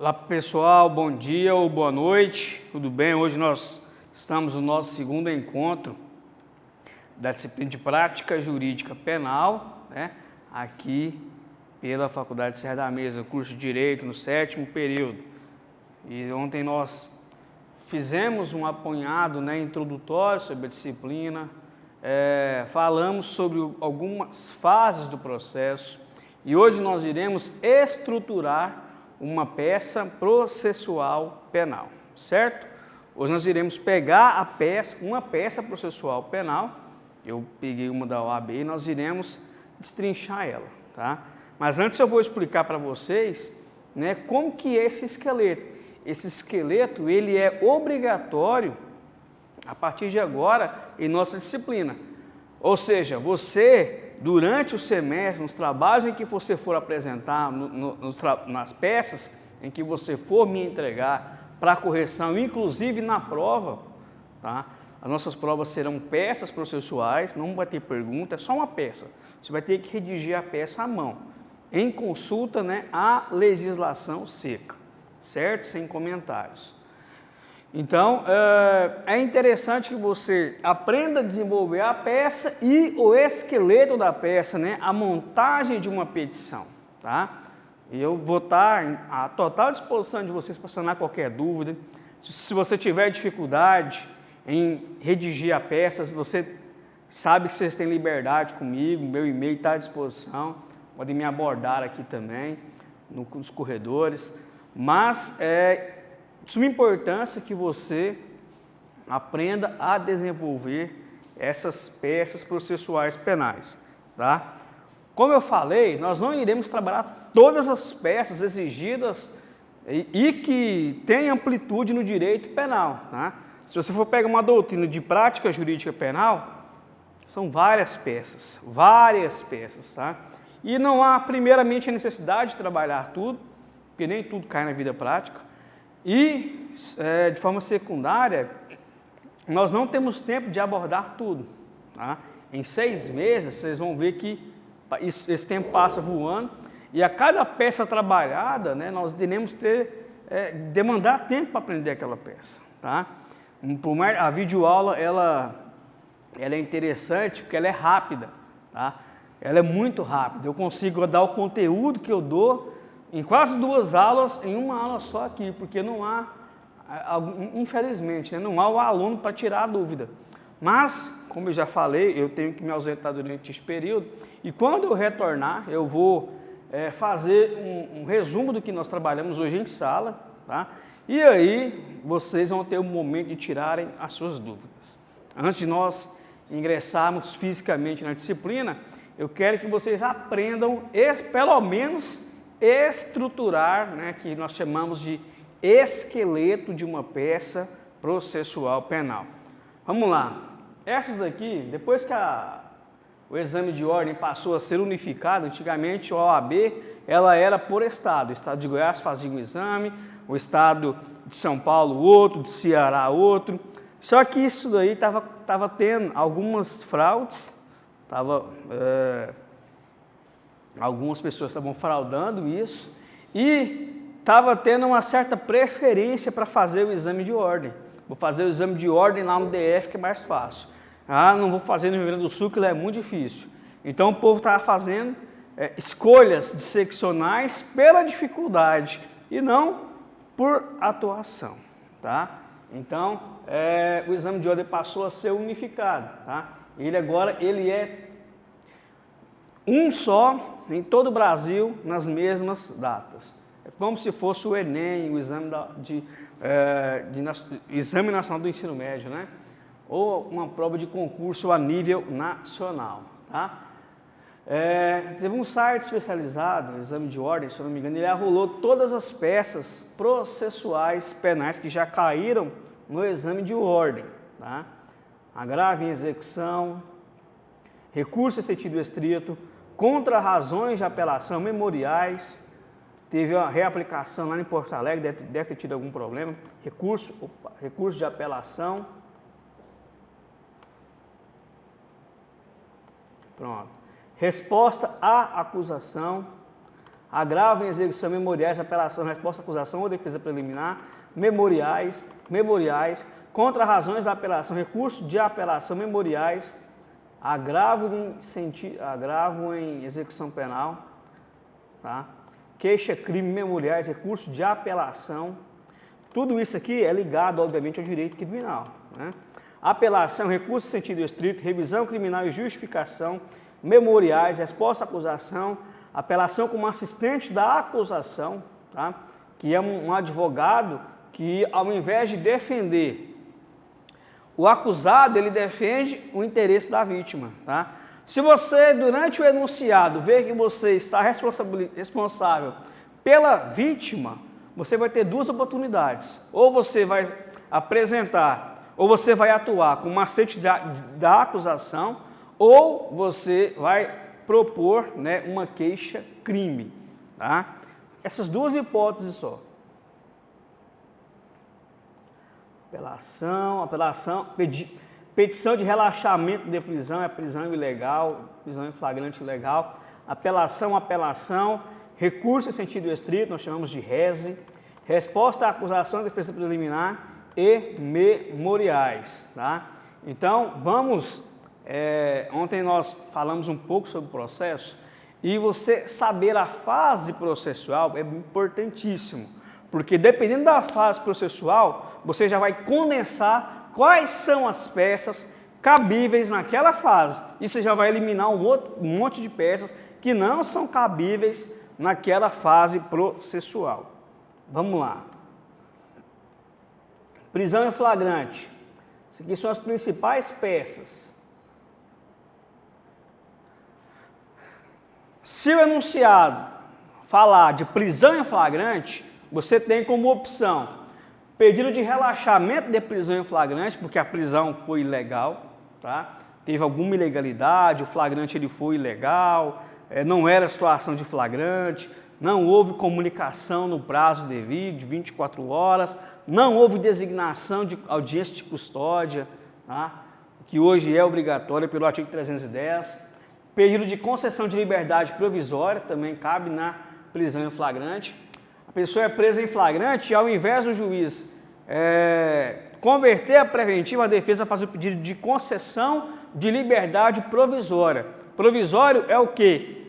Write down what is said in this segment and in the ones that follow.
Olá pessoal, bom dia ou boa noite, tudo bem? Hoje nós estamos no nosso segundo encontro da disciplina de Prática Jurídica Penal, né? Aqui pela Faculdade Serra da Mesa, curso de Direito no 7º período. E ontem nós fizemos um apanhado, né, introdutório sobre a disciplina, falamos sobre algumas fases do processo e hoje nós iremos estruturar uma peça processual penal, certo? Hoje nós iremos pegar uma peça processual penal, eu peguei uma da OAB e nós iremos destrinchar ela, tá? Mas antes eu vou explicar para vocês, né, como que é esse esqueleto. Esse esqueleto, ele é obrigatório a partir de agora em nossa disciplina. Ou seja, você, durante o semestre, nos trabalhos em que você for apresentar, nas peças em que você for me entregar para correção, inclusive na prova, tá? As nossas provas serão peças processuais, não vai ter pergunta, é só uma peça. Você vai ter que redigir a peça à mão, em consulta, né, à legislação seca, certo? Sem comentários. Então, é interessante que você aprenda a desenvolver a peça e o esqueleto da peça, né? A montagem de uma petição, tá? E eu vou estar à total disposição de vocês para sanar qualquer dúvida. Se você tiver dificuldade em redigir a peça, você sabe que vocês têm liberdade comigo, meu e-mail está à disposição, podem me abordar aqui também, nos corredores, mas de suma importância que você aprenda a desenvolver essas peças processuais penais, tá? Como eu falei, nós não iremos trabalhar todas as peças exigidas e que têm amplitude no direito penal, tá? Se você for pegar uma doutrina de prática jurídica penal, são várias peças, tá? E não há, primeiramente, a necessidade de trabalhar tudo, porque nem tudo cai na vida prática. E, de forma secundária, nós não temos tempo de abordar tudo, tá? Em 6 meses, vocês vão ver que esse tempo passa voando e a cada peça trabalhada, né, nós iremos demandar tempo para aprender aquela peça, tá? A videoaula, ela é interessante porque ela é rápida, tá? Ela é muito rápida, eu consigo dar o conteúdo que eu dou em quase 2 aulas, em uma aula só aqui, porque não há, infelizmente, né, não há o aluno para tirar a dúvida. Mas, como eu já falei, eu tenho que me ausentar durante esse período, e quando eu retornar, eu vou fazer um resumo do que nós trabalhamos hoje em sala, tá? E aí, vocês vão ter um momento de tirarem as suas dúvidas. Antes de nós ingressarmos fisicamente na disciplina, eu quero que vocês aprendam, pelo menos, estruturar, né, que nós chamamos de esqueleto de uma peça processual penal. Vamos lá. Essas daqui, depois que o exame de ordem passou a ser unificado, antigamente a OAB ela era por estado. O estado de Goiás fazia um exame, o estado de São Paulo outro, de Ceará outro. Só que isso daí estava tendo algumas fraudes, algumas pessoas estavam fraudando isso e estava tendo uma certa preferência para fazer o exame de ordem. Vou fazer o exame de ordem lá no DF, que é mais fácil. Não vou fazer no Rio Grande do Sul, que lá é muito difícil. Então o povo estava fazendo escolhas disseccionais pela dificuldade e não por atuação, tá? Então o exame de ordem passou a ser unificado, tá? Ele é um só em todo o Brasil, nas mesmas datas. É como se fosse o Enem, o Exame Nacional do Ensino Médio, né? Ou uma prova de concurso a nível nacional, tá? Teve um site especializado, Exame de Ordem, se eu não me engano, ele arrolou todas as peças processuais penais que já caíram no exame de ordem, tá? Agravo em execução, recurso em sentido estrito, contra razões de apelação memoriais, teve uma reaplicação lá em Porto Alegre, deve ter tido algum problema, recurso de apelação, pronto, resposta à acusação, agravo em execução, memoriais, apelação, resposta, acusação ou defesa preliminar, memoriais, contra-razões da apelação, recurso de apelação, memoriais, agravo em execução penal, tá? Queixa, crime, memoriais, recurso de apelação. Tudo isso aqui é ligado, obviamente, ao direito criminal, né? Apelação, recurso em sentido estrito, revisão criminal e justificação, memoriais, resposta à acusação, apelação como assistente da acusação, tá? Que é um advogado que, ao invés de defender o acusado, ele defende o interesse da vítima, tá? Se você, durante o enunciado, vê que você está responsável pela vítima, você vai ter duas oportunidades. Ou você vai apresentar, ou você vai atuar como assistente da acusação, ou você vai propor, né, uma queixa-crime, tá? Essas duas hipóteses só. Apelação, petição de relaxamento de prisão, é prisão ilegal, prisão em flagrante ilegal. Apelação, recurso em sentido estrito, nós chamamos de rese, resposta à acusação de defesa preliminar e memoriais, tá? Então, vamos, ontem nós falamos um pouco sobre o processo e você saber a fase processual é importantíssimo, porque dependendo da fase processual, você já vai condensar quais são as peças cabíveis naquela fase. E você já vai eliminar um monte de peças que não são cabíveis naquela fase processual. Vamos lá. Prisão em flagrante. Isso aqui são as principais peças. Se o enunciado falar de prisão em flagrante, você tem como opção pedido de relaxamento de prisão em flagrante, porque a prisão foi ilegal, tá? Teve alguma ilegalidade, o flagrante ele foi ilegal, não era situação de flagrante, não houve comunicação no prazo devido, de 24 horas, não houve designação de audiência de custódia, tá? Que hoje é obrigatória pelo artigo 310. Pedido de concessão de liberdade provisória, também cabe na prisão em flagrante. A pessoa é presa em flagrante e, ao invés do juiz converter a preventiva, a defesa faz o pedido de concessão de liberdade provisória. Provisório é o quê?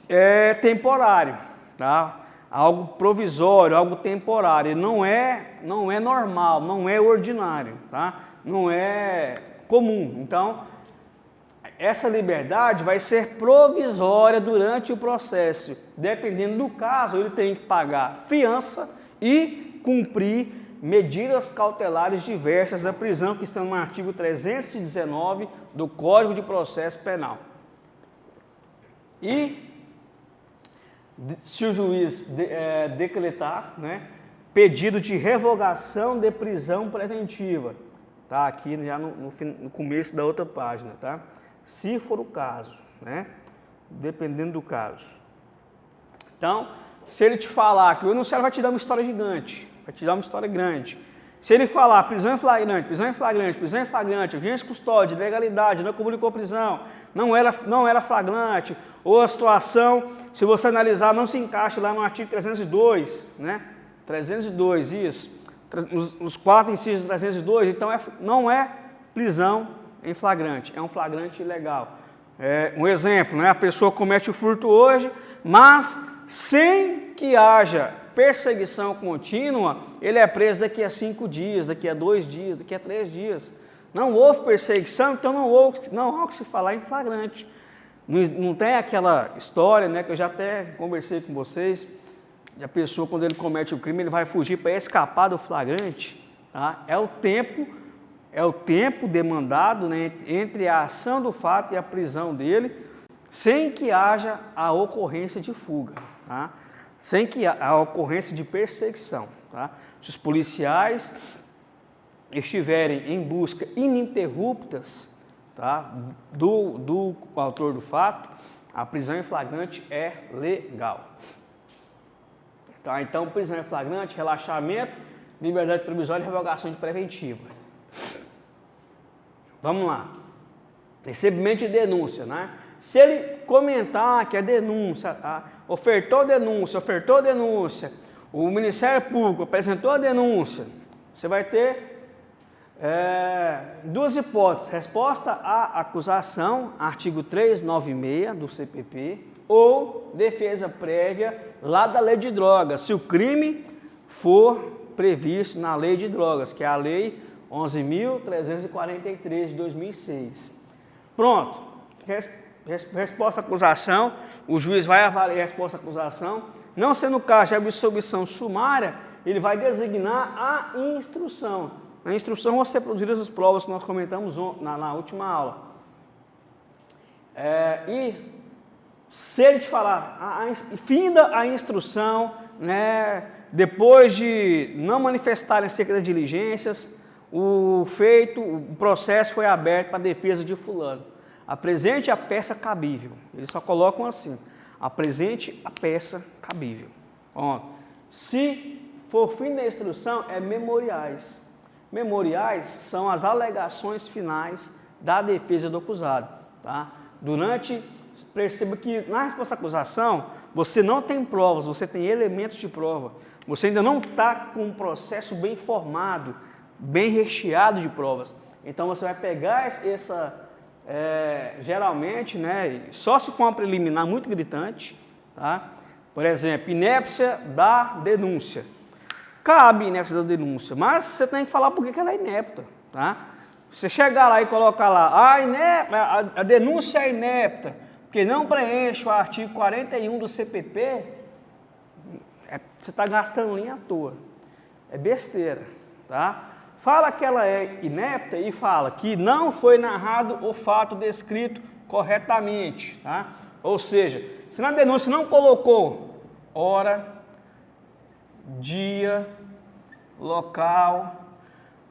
É temporário, tá? Algo provisório, algo temporário. Não é normal, não é ordinário, tá? Não é comum. Então, essa liberdade vai ser provisória durante o processo. Dependendo do caso, ele tem que pagar fiança e cumprir medidas cautelares diversas da prisão que estão no artigo 319 do Código de Processo Penal. E se o juiz decretar, né, pedido de revogação de prisão preventiva, tá aqui já no começo da outra página, tá? Se for o caso, né? Dependendo do caso. Então, se ele te falar que o enunciado vai te dar uma história gigante, vai te dar uma história grande. Se ele falar prisão em flagrante, audiência de custódia, ilegalidade, não comunicou prisão, não era flagrante, ou a situação, se você analisar, não se encaixa lá no artigo 302, né? 302, isso. Os 4 incisos do 302, então não é prisão em flagrante, é um flagrante ilegal. Um exemplo, né? A pessoa comete o furto hoje, mas sem que haja perseguição contínua, ele é preso daqui a 5 dias, daqui a 2 dias, daqui a 3 dias. Não houve perseguição, então não há o que se falar em flagrante. Não tem aquela história, né, que eu já até conversei com vocês, de a pessoa, quando ele comete o crime, ele vai fugir para escapar do flagrante. Tá? É o tempo demandado, né, entre a ação do fato e a prisão dele, sem que haja a ocorrência de fuga, tá? Sem que a ocorrência de perseguição. Tá? Se os policiais estiverem em busca ininterruptas, tá, do autor do fato, a prisão em flagrante é legal. Tá? Então, prisão em flagrante, relaxamento, liberdade provisória e revogação de preventiva. Vamos lá. Recebimento de denúncia, né? Se ele comentar que é denúncia, ofertou denúncia, o Ministério Público apresentou a denúncia, você vai ter duas hipóteses: resposta à acusação, artigo 396 do CPP, ou defesa prévia lá da lei de drogas, se o crime for previsto na lei de drogas, que é a lei 11.343 de 2006. Pronto, resposta à acusação, o juiz vai avaliar a resposta à acusação, não sendo o caso de absolvição sumária, ele vai designar a instrução. Na instrução vão ser produzidas as provas que nós comentamos na última aula. E se ele te falar, finda a instrução, né, depois de não manifestarem acerca das diligências, o processo foi aberto para a defesa de fulano. Apresente a peça cabível. Eles só colocam assim, apresente a peça cabível. Se for fim da instrução, é memoriais. Memoriais são as alegações finais da defesa do acusado. Tá? Perceba que na resposta à acusação, você não tem provas, você tem elementos de prova. Você ainda não está com um processo bem formado, bem recheado de provas. Então você vai pegar geralmente, né, só se for uma preliminar muito gritante, tá? Por exemplo, inépcia da denúncia. Cabe inépcia da denúncia, mas você tem que falar por que ela é inepta, tá? Você chegar lá e colocar lá, a denúncia é inepta, porque não preenche o artigo 41 do CPP, você está gastando linha à toa. É besteira, tá? Fala que ela é inepta e fala que não foi narrado o fato descrito corretamente, tá? Ou seja, se na denúncia não colocou hora, dia, local,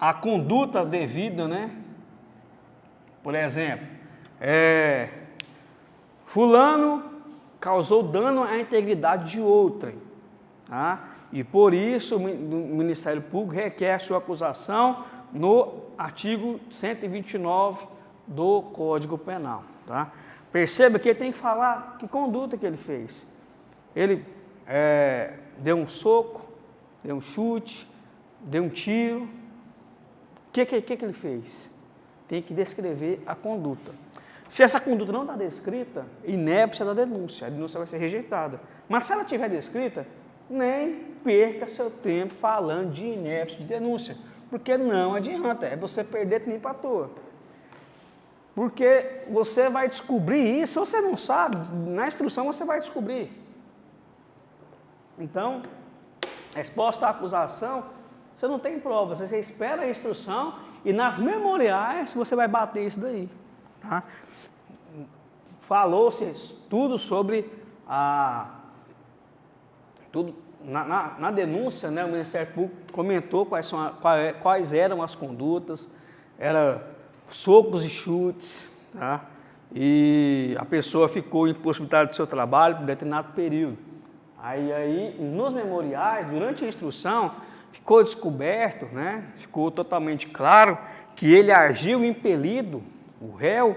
a conduta devida, né? Por exemplo, fulano causou dano à integridade de outrem, tá? E por isso o Ministério Público requer sua acusação no artigo 129 do Código Penal, tá? Perceba que ele tem que falar que conduta que ele fez. Ele deu um soco, deu um chute, deu um tiro. O que ele fez? Tem que descrever a conduta. Se essa conduta não está descrita, inépcia da denúncia, a denúncia vai ser rejeitada. Mas se ela estiver descrita, nem perca seu tempo falando de inépcia de denúncia, porque não adianta, é você perder tempo à toa. Porque você vai descobrir isso, se você não sabe, na instrução você vai descobrir. Então, resposta à acusação, você não tem provas, você espera a instrução e nas memoriais você vai bater isso daí. Tá? Falou-se tudo sobre na denúncia, né, o Ministério Público comentou quais eram as condutas, eram socos e chutes, tá? E a pessoa ficou impossibilitada do seu trabalho por determinado período. Aí nos memoriais, durante a instrução, ficou descoberto, né, ficou totalmente claro que ele agiu impelido, o réu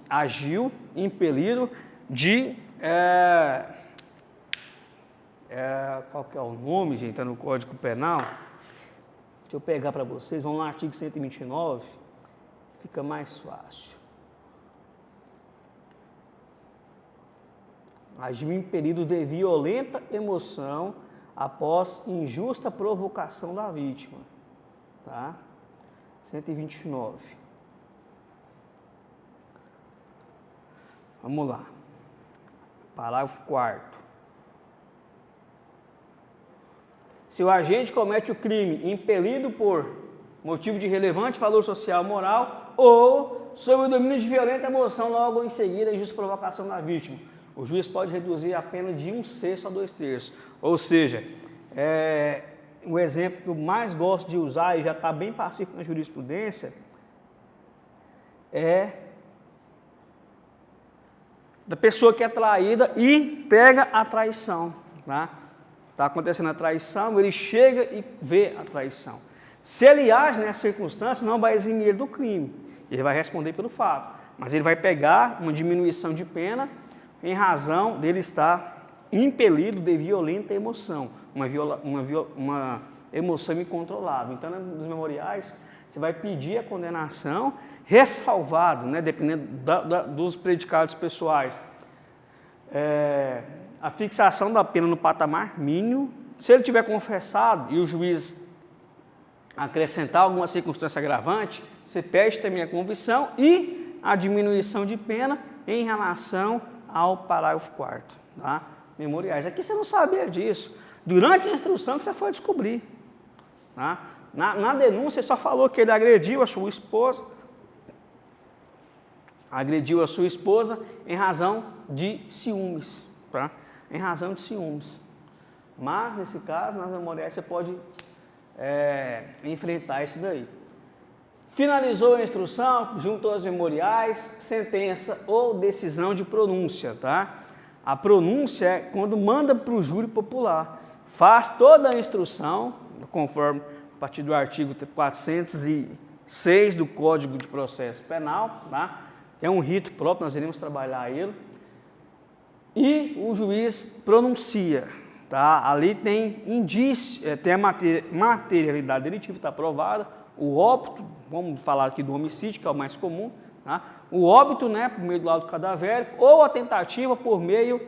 agiu impelido de... qual que é o nome, gente, está no Código Penal. Deixa eu pegar para vocês, vamos lá no artigo 129, fica mais fácil. Agiu impelido de violenta emoção após injusta provocação da vítima. Tá? 129. Vamos lá. Parágrafo 4º. Se o agente comete o crime impelido por motivo de relevante valor social ou moral ou sob o domínio de violenta emoção logo em seguida a injusta provocação da vítima, o juiz pode reduzir a pena de 1/6 a 2/3. Ou seja, o exemplo que eu mais gosto de usar e já está bem pacífico na jurisprudência é da pessoa que é traída e pega a traição, tá? Está acontecendo a traição, ele chega e vê a traição. Se ele age nessa circunstância, não vai eximir do crime, ele vai responder pelo fato. mas ele vai pegar uma diminuição de pena em razão dele estar impelido de violenta emoção, uma emoção incontrolável. Então, nos memoriais, você vai pedir a condenação ressalvado, né, dependendo dos predicados pessoais, a fixação da pena no patamar mínimo. Se ele tiver confessado e o juiz acrescentar alguma circunstância agravante, você pede também a convicção e a diminuição de pena em relação ao parágrafo 4º, tá? Memoriais. Aqui você não sabia disso. Durante a instrução que você foi descobrir. Tá? Na denúncia, ele só falou que ele agrediu a sua esposa. Agrediu a sua esposa em razão de ciúmes. Tá? Em razão de ciúmes. Mas, nesse caso, nas memoriais, você pode enfrentar isso daí. Finalizou a instrução, juntou as memoriais, sentença ou decisão de pronúncia, tá? A pronúncia é quando manda para o júri popular. Faz toda a instrução, conforme a partir do artigo 406 do Código de Processo Penal, tá? É um rito próprio, nós iremos trabalhar ele. E o juiz pronuncia, tá? Ali tem indício, tem a materialidade delitiva, está aprovada. O óbito, vamos falar aqui do homicídio, que é o mais comum, tá? O óbito, né, por meio do laudo cadavérico, ou a tentativa por meio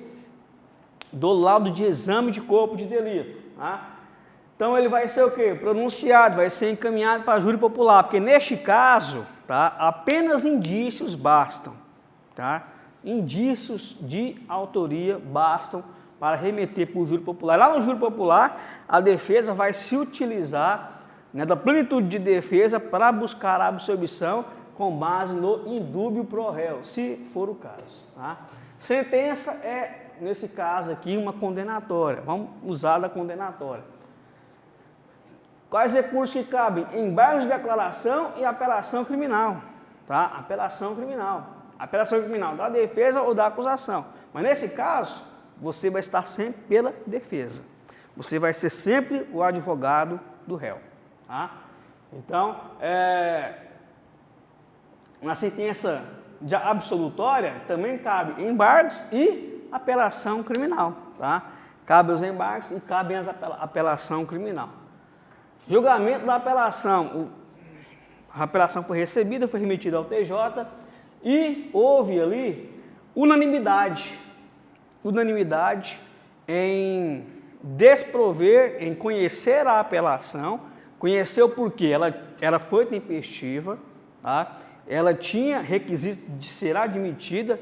do laudo de exame de corpo de delito. Tá? Então ele vai ser o quê? Pronunciado, vai ser encaminhado para a júri popular, porque neste caso, tá, apenas indícios bastam. Tá? Indícios de autoria bastam para remeter para o júri popular. Lá no júri popular, a defesa vai se utilizar, né, da plenitude de defesa para buscar a absolvição com base no indúbio pro réu, se for o caso. Tá? Sentença é, nesse caso aqui, uma condenatória. Vamos usar da condenatória. Quais recursos que cabem? Embargos de declaração e apelação criminal. Tá? Apelação criminal. Apelação criminal da defesa ou da acusação. Mas nesse caso, você vai estar sempre pela defesa. Você vai ser sempre o advogado do réu. Tá? Então, na sentença de absolutória também cabe embargos e apelação criminal. Tá? Cabe os embargos e cabe a apelação criminal. Julgamento da apelação. A apelação foi recebida, foi remetida ao TJ e houve ali unanimidade. Unanimidade em desprover, em conhecer a apelação, conhecer o porquê. Ela foi tempestiva, tá? Ela tinha requisito de ser admitida,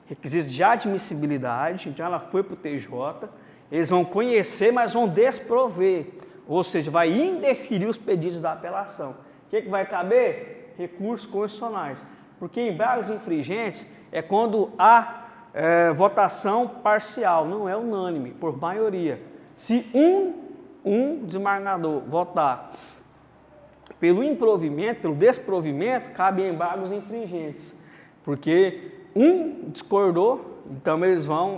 requisito de admissibilidade, então ela foi para o TJ, eles vão conhecer, mas vão desprover, ou seja, vai indeferir os pedidos da apelação. O que vai caber? Recursos constitucionais, porque embargos infringentes é quando há votação parcial, não é unânime, por maioria. Se um desembargador votar pelo improvimento, pelo desprovimento, cabe embargos infringentes, porque um discordou, então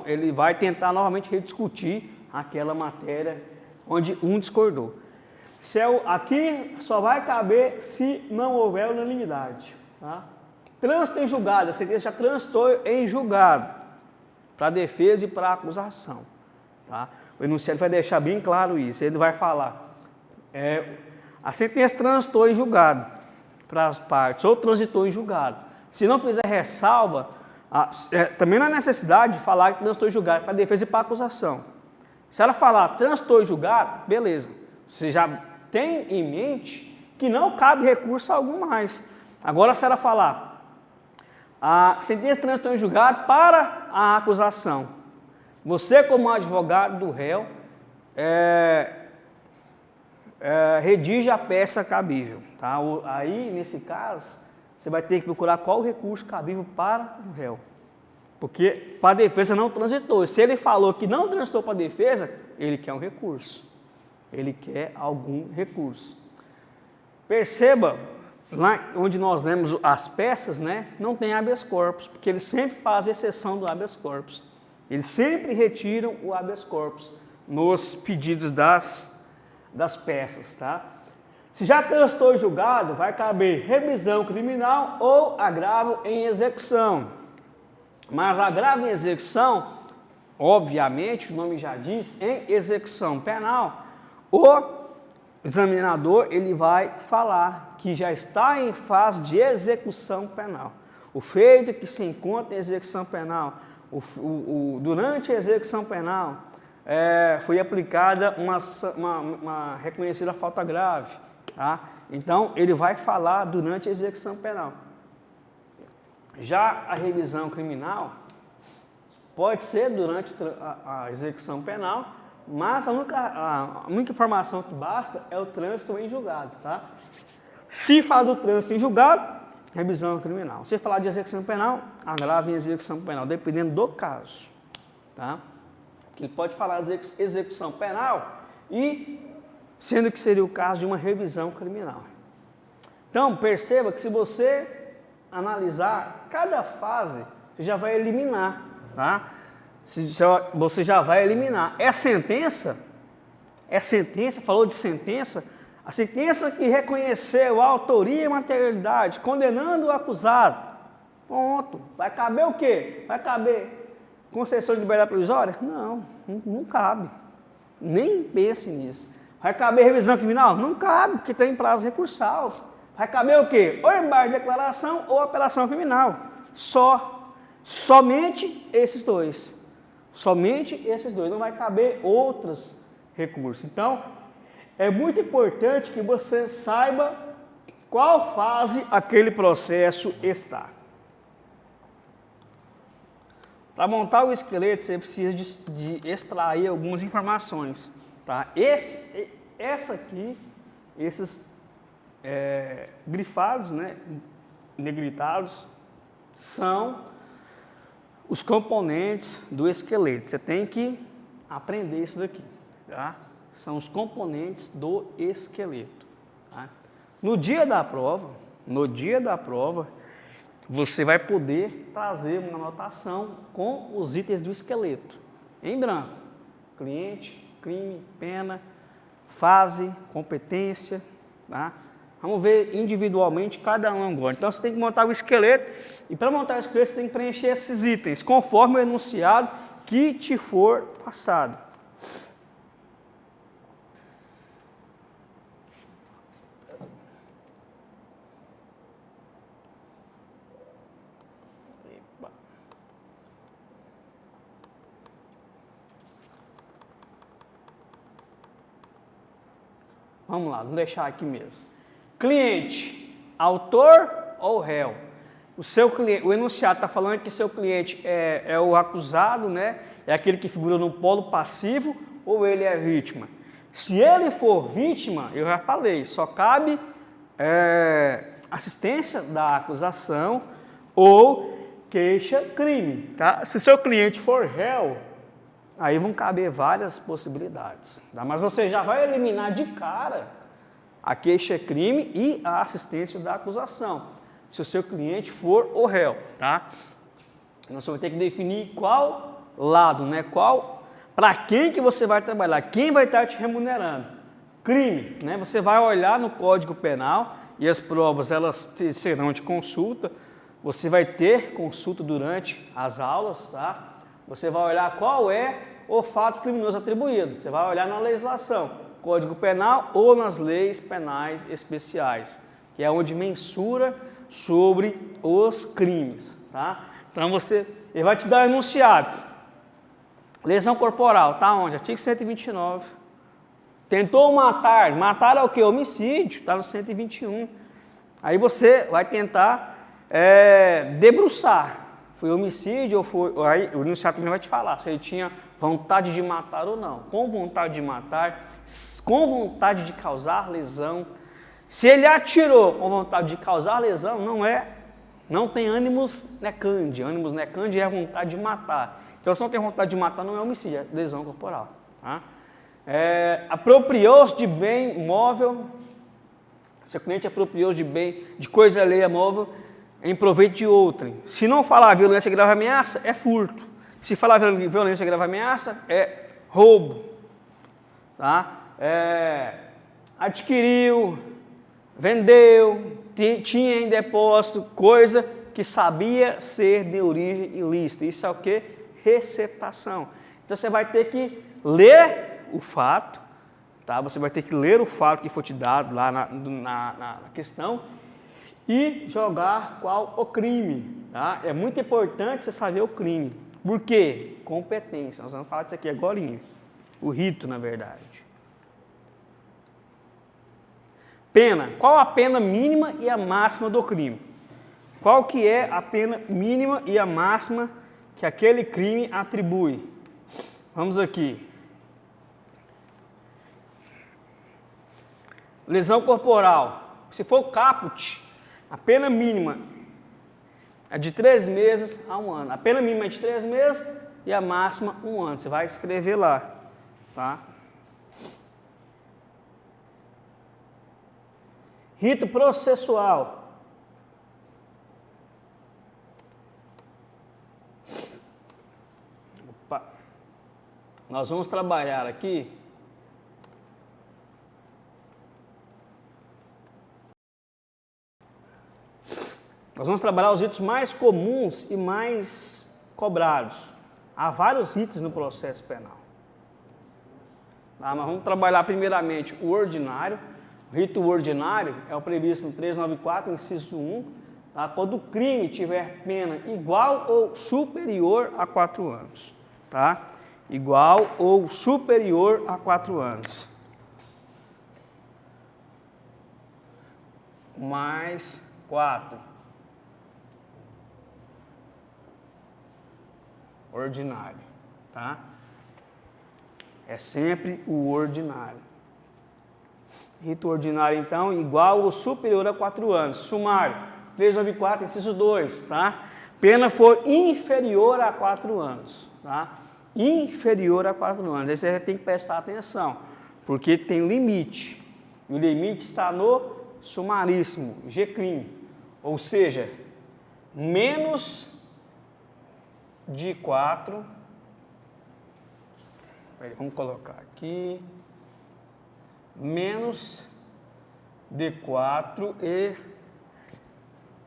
ele vai tentar novamente rediscutir aquela matéria onde um discordou. Aqui só vai caber se não houver unanimidade. Tá? Trânsito em julgado, a sentença já transitou em julgado, para a defesa e para a acusação. Tá? O enunciado vai deixar bem claro isso, ele vai falar, a sentença transitou em julgado para as partes, ou transitou em julgado. Se não fizer ressalva, também não há necessidade de falar que transitou em julgado para a defesa e para a acusação. Se ela falar transitou em julgado, beleza, você já tem em mente que não cabe recurso algum mais. Agora, se ela falar a sentença transitou em julgado para a acusação, você, como advogado do réu, redige a peça cabível. Tá? Aí, nesse caso, você vai ter que procurar qual o recurso cabível para o réu. Porque para a defesa não transitou. Se ele falou que não transitou para a defesa, ele quer um recurso. Ele quer algum recurso. Perceba, lá onde nós lemos as peças, né, não tem habeas corpus, porque eles sempre fazem exceção do habeas corpus. Eles sempre retiram o habeas corpus nos pedidos das peças. Tá? Se já transitou em julgado, vai caber revisão criminal ou agravo em execução. Mas agravo em execução, obviamente, o nome já diz, em execução penal, o examinador ele vai falar que já está em fase de execução penal. O feito que se encontra em execução penal, durante a execução penal, foi aplicada uma reconhecida falta grave. Tá? Então, ele vai falar durante a execução penal. Já a revisão criminal pode ser durante a execução penal, mas a única informação que basta é o trânsito em julgado. Tá? Se falar do trânsito em julgado, revisão criminal. Se falar de execução penal, agravo em execução penal, dependendo do caso. Tá? Que pode falar de execução penal e sendo que seria o caso de uma revisão criminal. Então, perceba que se você analisar cada fase, você já vai eliminar, tá? Você já vai eliminar. É sentença, falou de sentença, a sentença que reconheceu a autoria e materialidade, condenando o acusado. Ponto. Vai caber o quê? Vai caber concessão de liberdade provisória? Não cabe. Nem pense nisso. Vai caber revisão criminal? Não cabe, porque tem prazo recursal. Vai caber o quê? Ou embargo de declaração ou apelação criminal. Somente esses dois. Somente esses dois. Não vai caber outros recursos. Então, é muito importante que você saiba qual fase aquele processo está. Para montar o esqueleto, você precisa de extrair algumas informações. Tá? Esses grifados, né, negritados, são os componentes do esqueleto. Você tem que aprender isso daqui. Tá? São os componentes do esqueleto. Tá? No dia da prova, você vai poder trazer uma anotação com os itens do esqueleto, em branco. Cliente, crime, pena, fase, competência, tá? Vamos ver individualmente cada um agora. Então você tem que montar o esqueleto e para montar o esqueleto você tem que preencher esses itens conforme o enunciado que te for passado. Vamos lá, vamos deixar aqui mesmo. Cliente, autor ou réu? O enunciado está falando que seu cliente é o acusado, né? É aquele que figura no polo passivo ou ele é vítima? Se ele for vítima, eu já falei, só cabe assistência da acusação ou queixa-crime. Tá? Se seu cliente for réu, aí vão caber várias possibilidades. Tá? Mas você já vai eliminar de cara a queixa-crime e a assistência da acusação, se o seu cliente for o réu. Tá? Nós vamos ter que definir qual lado, né? Para quem que você vai trabalhar, quem vai estar te remunerando. Crime, né? Você vai olhar no Código Penal e as provas elas serão de consulta. Você vai ter consulta durante as aulas, tá? Você vai olhar qual é o fato criminoso atribuído. Você vai olhar na legislação, Código Penal ou nas leis penais especiais, que é onde mensura sobre os crimes. Tá? Então ele vai te dar enunciado. Lesão corporal, tá onde? Artigo 129. Tentou matar é o que? Homicídio, está no 121. Aí você vai tentar debruçar. Foi homicídio ou foi... Aí o enunciado também vai te falar se ele tinha vontade de matar ou não. Com vontade de matar, com vontade de causar lesão. Se ele atirou com vontade de causar lesão, não tem ânimos necandi. Ânimos necandi é a vontade de matar. Então, se não tem vontade de matar, não é homicídio, é lesão corporal. Tá? Apropriou-se de bem móvel. Seu cliente apropriou-se de coisa alheia móvel em proveito de outrem. Se não falar violência, grave ameaça, é furto. Se falar violência, grave ameaça, é roubo. Tá? Adquiriu, vendeu, tinha em depósito coisa que sabia ser de origem ilícita. Isso é o que? Receptação. Então você vai ter que ler o fato, tá? Você vai ter que ler o fato que foi te dado lá na questão e jogar qual o crime, tá? É muito importante você saber o crime. Por quê? Competência. Nós vamos falar disso aqui agora. O rito, na verdade. Pena. Qual a pena mínima e a máxima do crime? Qual que é a pena mínima e a máxima que aquele crime atribui? Vamos aqui. Lesão corporal. Se for caput, a pena mínima é de 3 meses a 1 ano. A pena mínima é de 3 meses e a máxima 1 ano. Você vai escrever lá, tá? Rito processual. Opa. Nós vamos trabalhar aqui os ritos mais comuns e mais cobrados. Há vários ritos no processo penal. Tá? Mas vamos trabalhar primeiramente o ordinário. O rito ordinário é o previsto no 394, inciso 1, tá? Quando o crime tiver pena igual ou superior a 4 anos. Tá? Igual ou superior a 4 anos. Mais 4. Ordinário, tá? É sempre o ordinário. Rito ordinário, então, igual ou superior a 4 anos. Sumário, 394, inciso 2, tá? Pena for inferior a 4 anos, tá? Inferior a 4 anos. Aí você tem que prestar atenção, porque tem limite. E o limite está no sumaríssimo, G-crime. Ou seja, menos de 4, vamos colocar aqui, menos de 4 e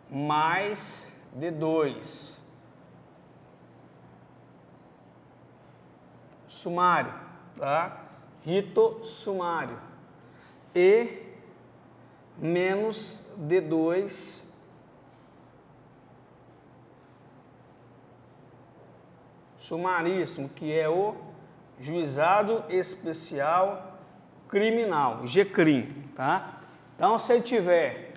mais de 2. Sumário, tá? Rito sumário. E menos de 2 sumaríssimo, que é o Juizado Especial Criminal, GCRIM, tá? Então, se ele tiver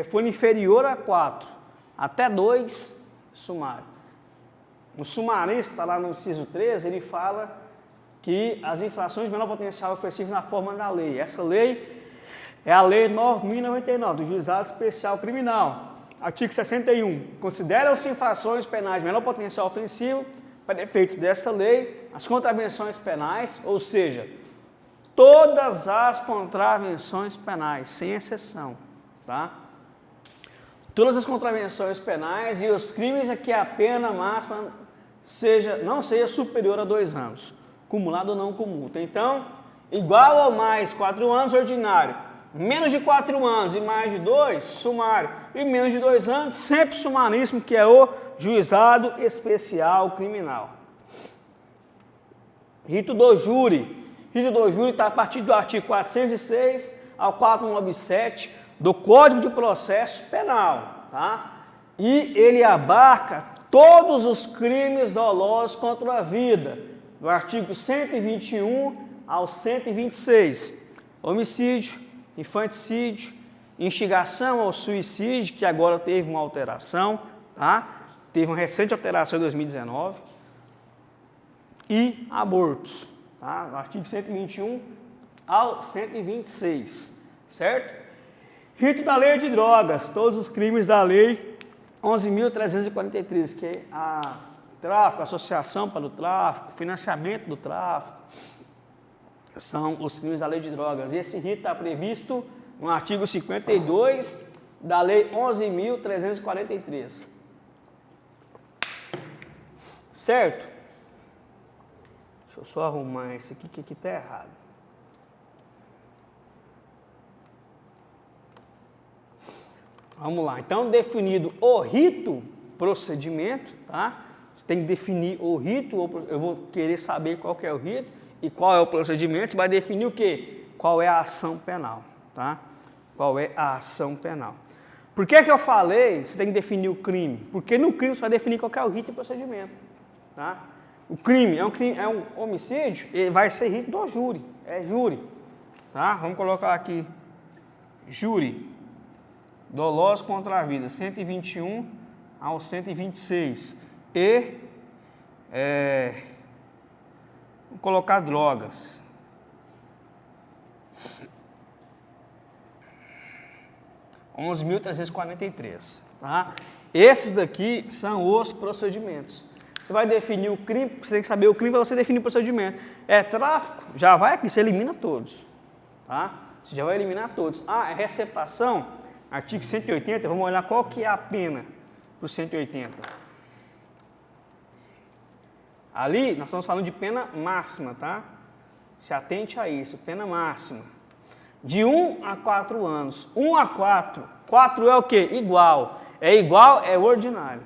for inferior a 4, até 2, sumário. O sumarista, está lá no inciso 13, ele fala que as infrações de menor potencial ofensivo na forma da lei. Essa lei é a Lei 9.099, do Juizado Especial Criminal. Artigo 61. Consideram-se infrações penais de menor potencial ofensivo, para efeitos dessa lei, as contravenções penais, ou seja, todas as contravenções penais, sem exceção, tá? Todas as contravenções penais e os crimes a que a pena máxima não seja superior a 2 anos, cumulado ou não cumulta. Então, igual ou mais 4 anos, ordinário. Menos de 4 anos e mais de 2, sumário. E menos de 2 anos, sempre sumaríssimo, que é o Juizado Especial Criminal. Rito do júri. Rito do júri está a partir do artigo 406 ao 497 do Código de Processo Penal, tá? E ele abarca todos os crimes dolosos contra a vida, do artigo 121 ao 126. Homicídio, infanticídio, instigação ao suicídio, que agora teve uma alteração, tá? Teve uma recente alteração em 2019, e abortos, tá? No artigo 121 ao 126, certo? Rito da lei de drogas, todos os crimes da lei 11.343, que é a tráfico, associação para o tráfico, financiamento do tráfico, são os crimes da lei de drogas. E esse rito está previsto no artigo 52 da lei 11.343. Certo? Deixa eu só arrumar esse aqui, que aqui está errado. Vamos lá, então definido o rito, procedimento, tá? Você tem que definir o rito, eu vou querer saber qual que é o rito e qual é o procedimento, você vai definir o quê? Qual é a ação penal, tá? Qual é a ação penal. Por que que eu falei, você tem que definir o crime? Porque no crime você vai definir qual que é o rito e procedimento, tá? O crime é um homicídio, ele vai ser rito do júri, é júri, tá? Vamos colocar aqui, júri. Doloso contra a vida, 121 ao 126. E, vou colocar drogas. (11.343), tá? Esses daqui são os procedimentos. Você vai definir o crime, você tem que saber o crime para você definir o procedimento. É tráfico, já vai aqui, você elimina todos, tá? Você já vai eliminar todos. Ah, é receptação? Artigo 180, vamos olhar qual que é a pena para o 180. Ali, nós estamos falando de pena máxima, tá? Se atente a isso, pena máxima. De 1 a 4 anos. 1 a 4. 4 é o quê? Igual. É igual, é ordinário,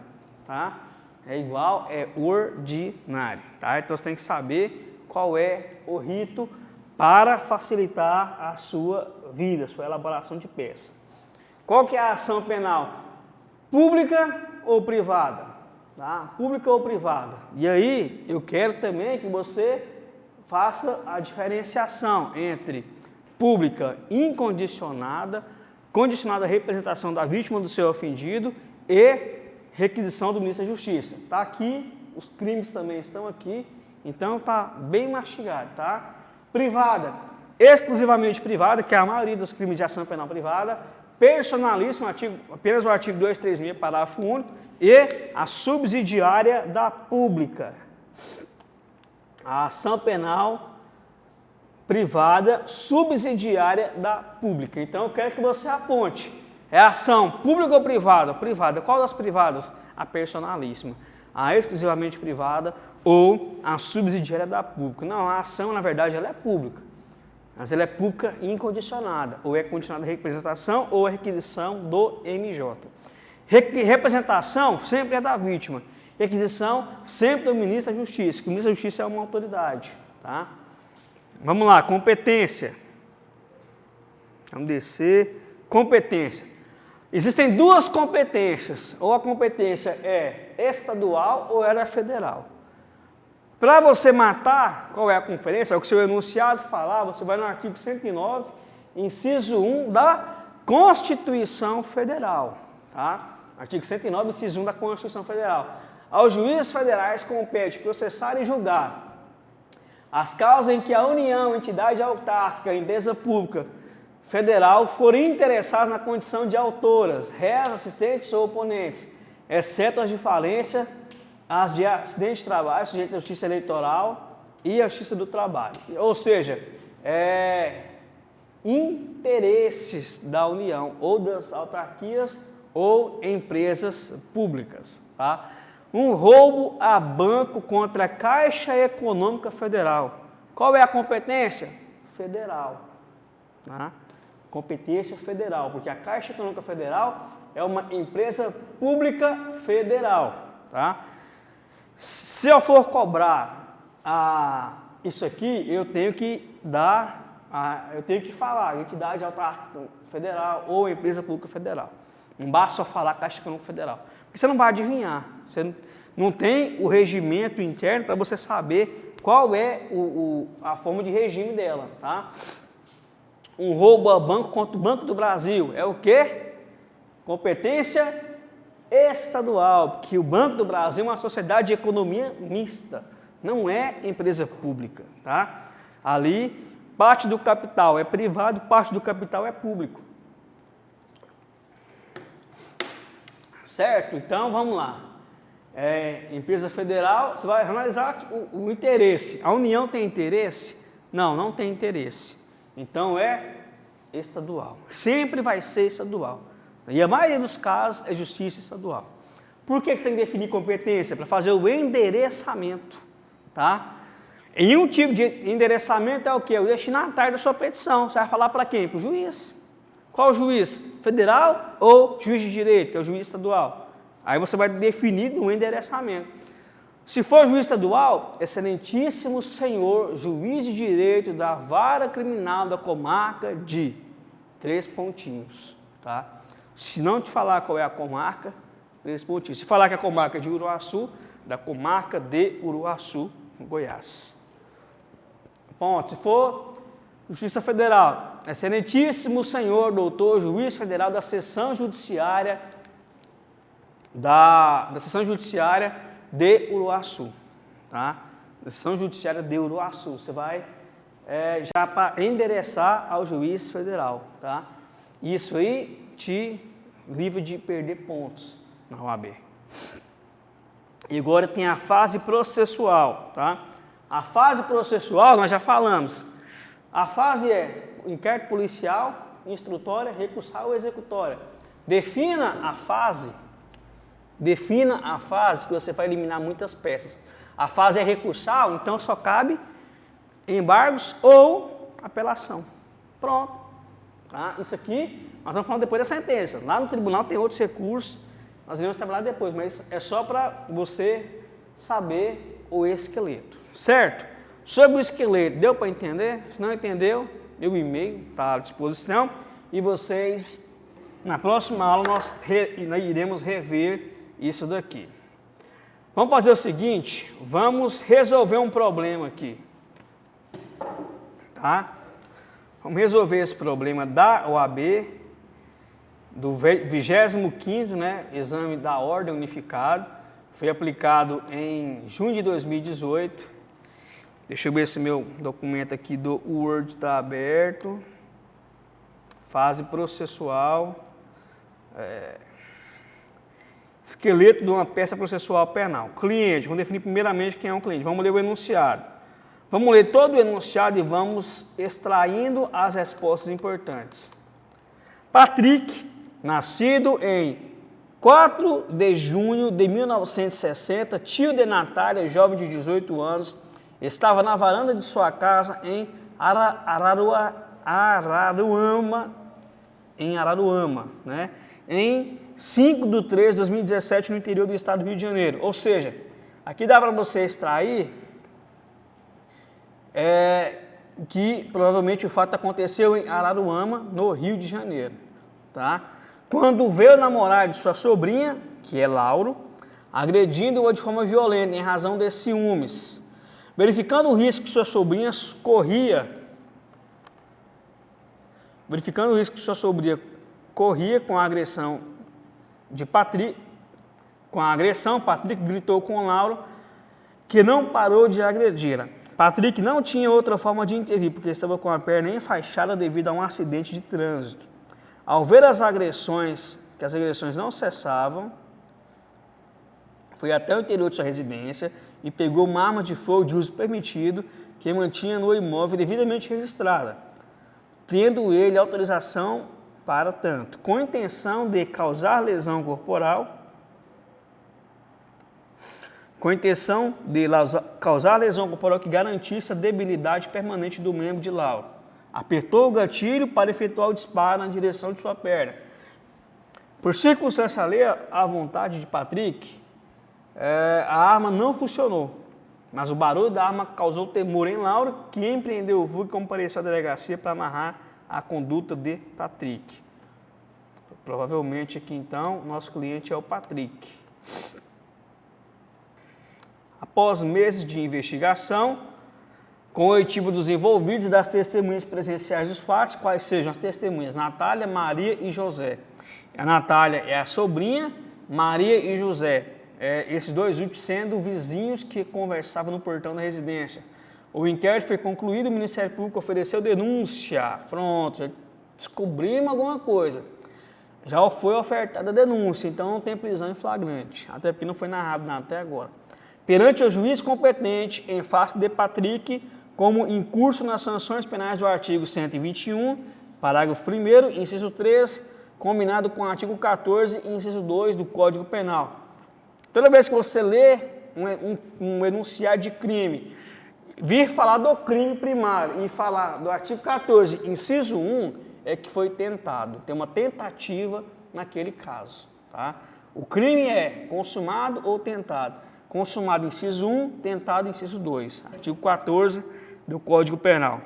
tá? É igual, é ordinário, tá? Então você tem que saber qual é o rito para facilitar a sua vida, a sua elaboração de peça. Qual que é a ação penal? Pública ou privada? Tá? Pública ou privada? E aí, eu quero também que você faça a diferenciação entre pública incondicionada, condicionada à representação da vítima do seu ofendido e requisição do ministro da Justiça. Tá aqui, os crimes também estão aqui, então tá bem mastigado, tá? Privada, exclusivamente privada, que é a maioria dos crimes de ação penal privada. Personalíssimo, apenas o artigo 236, parágrafo único, e a subsidiária da pública. A ação penal privada subsidiária da pública. Então, eu quero que você aponte. É ação pública ou privada? Privada. Qual das privadas? A personalíssima. A exclusivamente privada ou a subsidiária da pública. Não, a ação, na verdade, ela é pública. Mas ela é pública incondicionada, ou é condicionada à representação ou à requisição do MJ. Representação sempre é da vítima. Requisição sempre do ministro da Justiça, que o ministro da Justiça é uma autoridade. Tá? Vamos lá, competência. Vamos descer. Competência. Existem duas competências, ou a competência é estadual ou ela é federal. Para você matar, qual é a conferência? É o que o seu enunciado falar, você vai no artigo 109, inciso 1 da Constituição Federal. Tá? Artigo 109, inciso 1 da Constituição Federal. Aos juízes federais compete processar e julgar as causas em que a União, entidade autárquica, empresa pública federal forem interessadas na condição de autoras, réis, assistentes ou oponentes, exceto as de falência, as de acidente de trabalho, sujeito à justiça eleitoral e à justiça do trabalho. Ou seja, interesses da União ou das autarquias ou empresas públicas. Tá? Um roubo a banco contra a Caixa Econômica Federal. Qual é a competência? Federal. Tá? Competência federal, porque a Caixa Econômica Federal é uma empresa pública federal. Tá? Se eu for cobrar isso aqui, eu tenho que falar entidade autárquica federal ou empresa pública federal. Não basta só falar Caixa Econômica Federal, porque você não vai adivinhar. Você não tem o regimento interno para você saber qual é a forma de regime dela, tá? Um roubo a banco contra o Banco do Brasil é o quê? Competência estadual, porque o Banco do Brasil é uma sociedade de economia mista, não é empresa pública, tá? Ali, parte do capital é privado, parte do capital é público. Certo? Então, vamos lá. Empresa federal, você vai analisar o interesse. A União tem interesse? Não, não tem interesse. Então, é estadual. Sempre vai ser estadual. E a maioria dos casos é justiça estadual. Por que você tem que definir competência? Para fazer o endereçamento. Tá? Em um tipo de endereçamento é o quê? O destinatário da sua petição. Você vai falar para quem? Para o juiz. Qual juiz? Federal ou juiz de direito, que é o juiz estadual? Aí você vai definir no endereçamento. Se for juiz estadual, excelentíssimo senhor, juiz de direito da vara criminal da comarca de 3 pontinhos, tá? Se não te falar qual é a comarca, 3 pontinhos. Se falar que a comarca é de Uruaçu, da comarca de Uruaçu, Goiás. Ponto. Se for Justiça Federal, excelentíssimo senhor, doutor, juiz federal da seção judiciária de Uruaçu, tá? Da seção judiciária de Uruaçu. Você vai já para endereçar ao juiz federal, tá? Isso aí te livra de perder pontos na OAB. E agora tem a fase processual, tá? A fase processual nós já falamos. A fase é inquérito policial, instrutória, recursal ou executória. Defina a fase que você vai eliminar muitas peças. A fase é recursal, então só cabe embargos ou apelação. Pronto. Tá? Isso aqui, nós estamos falando depois da sentença. Lá no tribunal tem outros recursos, nós iremos trabalhar depois, mas é só para você saber o esqueleto. Certo? Sobre o esqueleto, deu para entender? Se não entendeu, meu e-mail está à disposição. E vocês, na próxima aula, nós iremos rever isso daqui. Vamos fazer o seguinte, vamos resolver um problema aqui. Tá? Vamos resolver esse problema da OAB, do 25º, né, exame da Ordem Unificada. Foi aplicado em junho de 2018. Deixa eu ver se meu documento aqui do Word está aberto. Fase processual. Esqueleto de uma peça processual penal. Cliente, vamos definir primeiramente quem é um cliente. Vamos ler o enunciado. Vamos ler todo o enunciado e vamos extraindo as respostas importantes. Patrick, nascido em 4 de junho de 1960, tio de Natália, jovem de 18 anos, estava na varanda de sua casa em Araruama, né? Em 5 de 3 de 2017, no interior do estado do Rio de Janeiro. Ou seja, aqui dá para você extrair que provavelmente o fato aconteceu em Araruama, no Rio de Janeiro. Tá? Quando veio namorar de sua sobrinha, que é Lauro, agredindo-o de forma violenta em razão de ciúmes. Verificando o risco que sua sobrinha corria com a agressão de Patrick, Patrick gritou com Lauro, que não parou de agredi-la. Patrick não tinha outra forma de intervir, porque estava com a perna enfaixada devido a um acidente de trânsito. Ao ver que as agressões não cessavam, foi até o interior de sua residência e pegou uma arma de fogo de uso permitido que mantinha no imóvel devidamente registrada, tendo ele autorização para tanto, com intenção de causar lesão corporal, que garantisse a debilidade permanente do membro de Lauro. Apertou o gatilho para efetuar o disparo na direção de sua perna. Por circunstância alheia à vontade de Patrick, a arma não funcionou, mas o barulho da arma causou temor em Lauro, que empreendeu o voo e compareceu à delegacia para amarrar a conduta de Patrick. Provavelmente aqui então, nosso cliente é o Patrick. Após meses de investigação, com o oitivo dos envolvidos e das testemunhas presenciais dos fatos, quais sejam as testemunhas Natália, Maria e José. A Natália é a sobrinha, Maria e José, esses dois últimos sendo vizinhos que conversavam no portão da residência. O inquérito foi concluído, o Ministério Público ofereceu denúncia. Pronto, já descobrimos alguma coisa. Já foi ofertada a denúncia, então não tem prisão em flagrante, até porque não foi narrado nada até agora. Perante o juiz competente, em face de Patrick, como incurso nas sanções penais do artigo 121, parágrafo 1º, inciso 3, combinado com o artigo 14, inciso 2 do Código Penal. Toda vez que você lê um enunciado de crime, vir falar do crime primário e falar do artigo 14, inciso 1, é que foi tentado. Tem uma tentativa naquele caso, tá? O crime é consumado ou tentado. Consumado, inciso 1, tentado, inciso 2. Artigo 14 do Código Penal.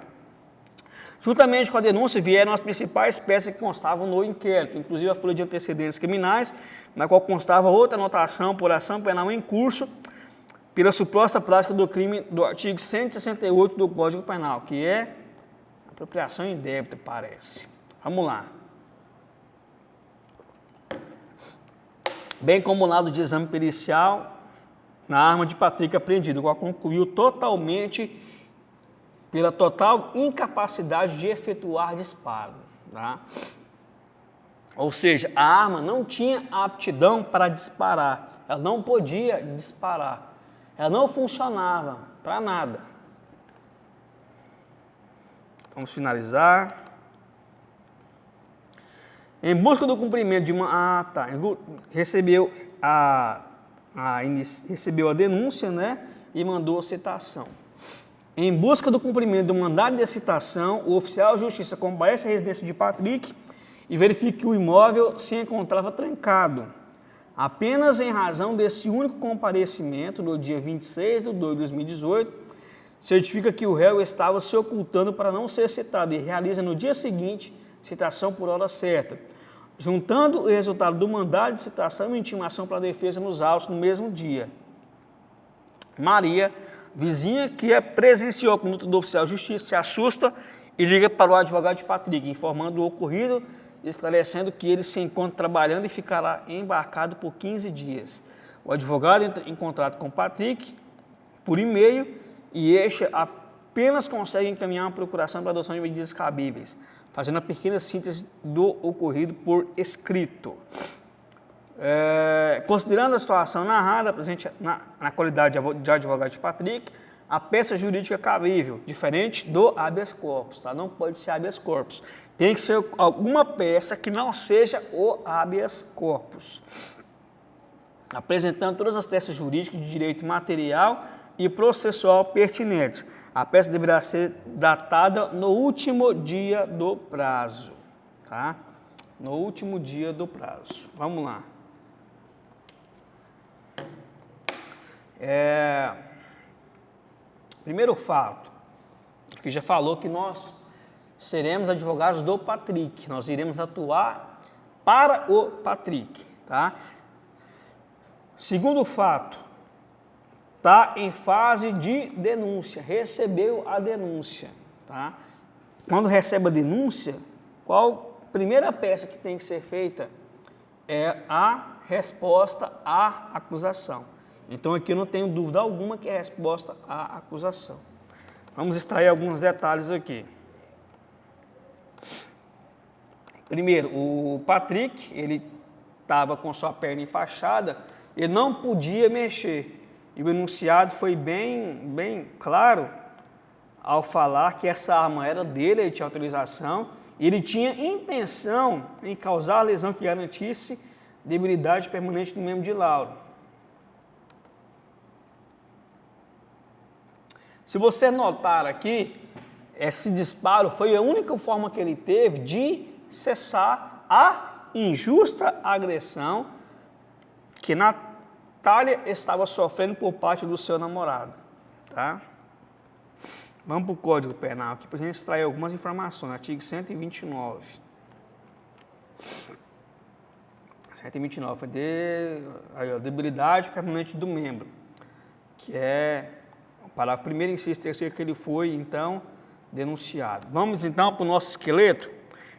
Juntamente com a denúncia vieram as principais peças que constavam no inquérito, inclusive a folha de antecedentes criminais, na qual constava outra anotação por ação penal em curso pela suposta prática do crime do artigo 168 do Código Penal, que é apropriação indébita, parece. Vamos lá. Bem como o laudo de exame pericial na arma de Patrick apreendido, o qual concluiu totalmente pela total incapacidade de efetuar disparo, tá? Ou seja, a arma não tinha aptidão para disparar, ela não podia disparar, ela não funcionava para nada. Vamos finalizar. Em busca do cumprimento de uma... recebeu a denúncia, né, e mandou a citação. Em busca do cumprimento do mandado de citação, o oficial de justiça comparece à residência de Patrick e verifica que o imóvel se encontrava trancado. Apenas em razão desse único comparecimento, no dia 26 de 2 de 2018, certifica que o réu estava se ocultando para não ser citado e realiza no dia seguinte citação por hora certa, juntando o resultado do mandado de citação e intimação para a defesa nos autos no mesmo dia. Maria, vizinha que presenciou a conduta do oficial de justiça, se assusta e liga para o advogado de Patrick, informando o ocorrido, esclarecendo que ele se encontra trabalhando e ficará embarcado por 15 dias. O advogado entra em contato com Patrick por e-mail e este apenas consegue encaminhar uma procuração para adoção de medidas cabíveis, fazendo uma pequena síntese do ocorrido por escrito. Considerando a situação narrada, presente na qualidade de advogado de Patrick, a peça jurídica cabível, diferente do habeas corpus, tá? Não pode ser habeas corpus. Tem que ser alguma peça que não seja o habeas corpus. Apresentando todas as teses jurídicas de direito material e processual pertinentes. A peça deverá ser datada no último dia do prazo, tá? No último dia do prazo. Vamos lá. Primeiro fato, que já falou que nós seremos advogados do Patrick, nós iremos atuar para o Patrick, tá? Segundo fato, está em fase de denúncia, recebeu a denúncia, tá? Quando recebe a denúncia, qual primeira peça que tem que ser feita é a resposta à acusação. Então aqui eu não tenho dúvida alguma que é a resposta à acusação. Vamos extrair alguns detalhes aqui. Primeiro, o Patrick, ele estava com sua perna enfaixada, ele não podia mexer. E o enunciado foi bem claro ao falar que essa arma era dele, ele tinha autorização, e ele tinha intenção em causar a lesão que garantisse debilidade permanente do membro de Lauro. Se você notar aqui, esse disparo foi a única forma que ele teve de cessar a injusta agressão que Natália estava sofrendo por parte do seu namorado, tá? Vamos para o Código Penal aqui para a gente extrair algumas informações. Artigo 129. 129 foi a debilidade permanente do membro, que é o parágrafo 1º, inciso 3º, que ele foi, então, denunciado. Vamos, então, para o nosso esqueleto.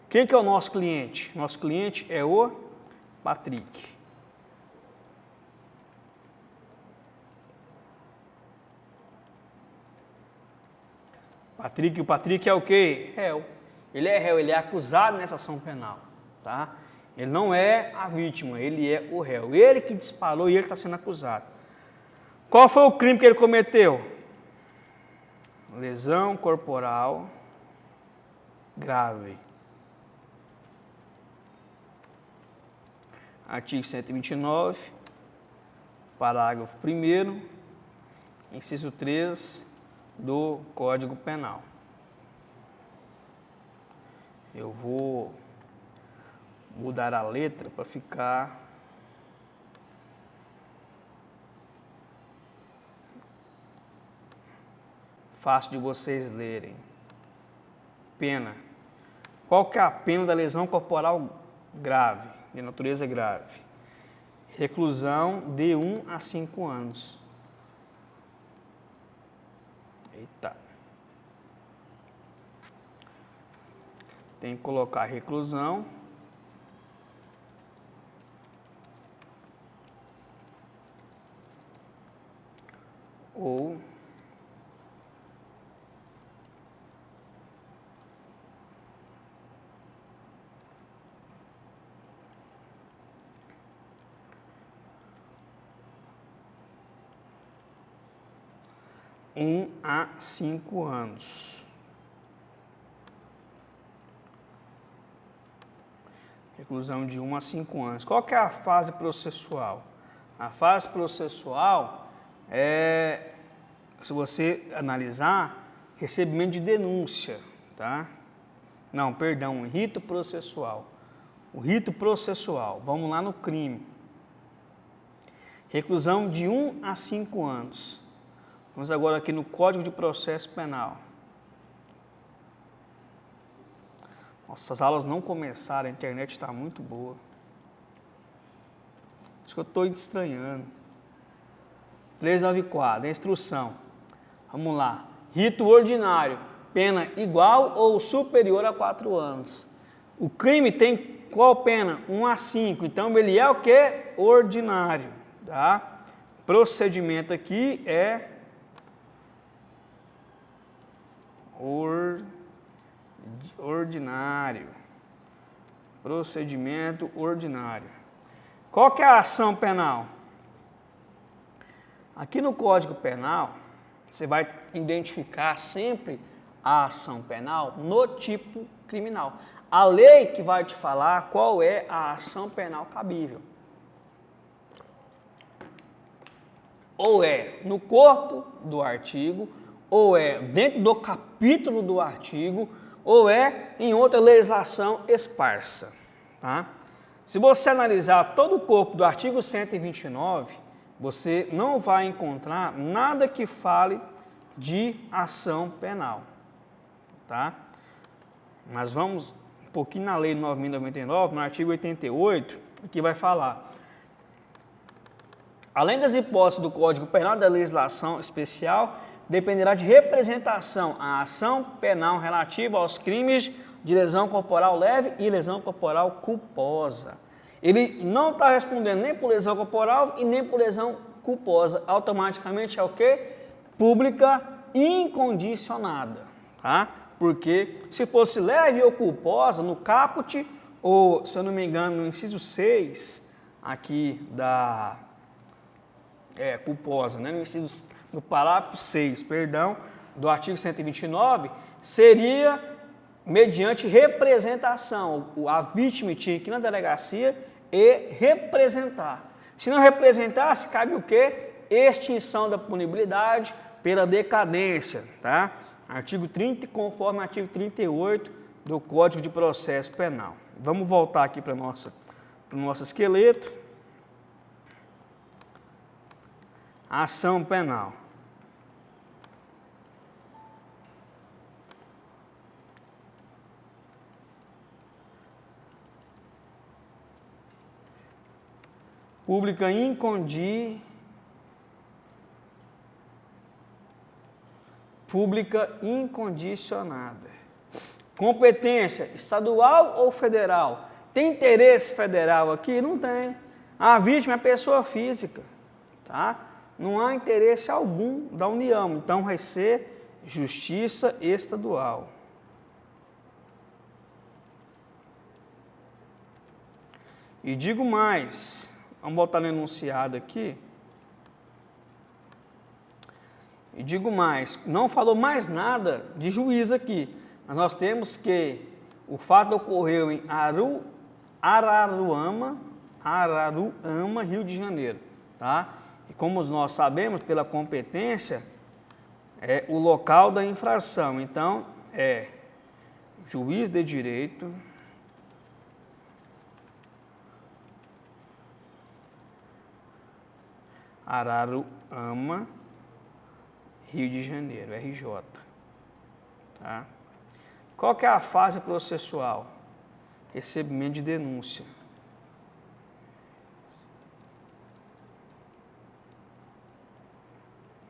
Quem que é o nosso cliente? Nosso cliente é o Patrick. O Patrick é o quê? Réu. Ele é réu, ele é acusado nessa ação penal, tá? Ele não é a vítima, ele é o réu. Ele que disparou e ele está sendo acusado. Qual foi o crime que ele cometeu? Lesão corporal grave. Artigo 129, parágrafo 1º, inciso 3 do Código Penal. Eu vou mudar a letra para ficar fácil de vocês lerem. Pena. Qual que é a pena da lesão corporal grave, de natureza grave? Reclusão de 1 a 5 anos. Eita. Tem que colocar reclusão. Ou um a 5 anos. Reclusão de 1 a 5 anos. Qual que é a fase processual? A fase processual é, se você analisar, recebimento de denúncia, tá? Não, perdão, rito processual. O rito processual, vamos lá no crime. Reclusão de 1 a 5 anos. Vamos agora aqui no Código de Processo Penal. Nossas aulas não começaram, a internet está muito boa. Acho que eu estou estranhando. 394, a instrução. Vamos lá. Rito ordinário, pena igual ou superior a 4 anos. O crime tem qual pena? 1 a 5, então ele é o que? Ordinário, tá? Procedimento aqui é ordinário. Procedimento ordinário. Qual que é a ação penal? Aqui no Código Penal, você vai identificar sempre a ação penal no tipo criminal. A lei que vai te falar qual é a ação penal cabível. Ou é no corpo do artigo, ou é dentro do capítulo do artigo, ou é em outra legislação esparsa. Tá? Se você analisar todo o corpo do artigo 129, você não vai encontrar nada que fale de ação penal. Tá? Mas vamos um pouquinho na Lei 9.099, no artigo 88, que vai falar. Além das hipóteses do Código Penal da legislação especial, dependerá de representação a ação penal relativa aos crimes de lesão corporal leve e lesão corporal culposa. Ele não está respondendo nem por lesão corporal e nem por lesão culposa. Automaticamente é o quê? Pública incondicionada. Tá? Porque se fosse leve ou culposa, no caput, ou se eu não me engano, no inciso 6 aqui da... culposa, né? No parágrafo 6, perdão, do artigo 129, seria mediante representação. A vítima tinha que ir na delegacia e representar. Se não representasse, cabe o quê? Extinção da punibilidade pela decadência, tá? Artigo 30, conforme artigo 38 do Código de Processo Penal. Vamos voltar aqui para o nosso esqueleto. Ação penal. Pública incondicionada. Competência estadual ou federal? Tem interesse federal aqui? Não tem. A vítima é pessoa física, tá? Não há interesse algum da União, então vai ser justiça estadual. E digo mais, vamos botar no enunciado aqui. E digo mais, não falou mais nada de juiz aqui, mas nós temos que o fato ocorreu em Araruama, Rio de Janeiro, tá? E como nós sabemos, pela competência, é o local da infração. Então, é juiz de direito, Araruama, Rio de Janeiro, RJ. Tá? Qual que é a fase processual? Recebimento de denúncia.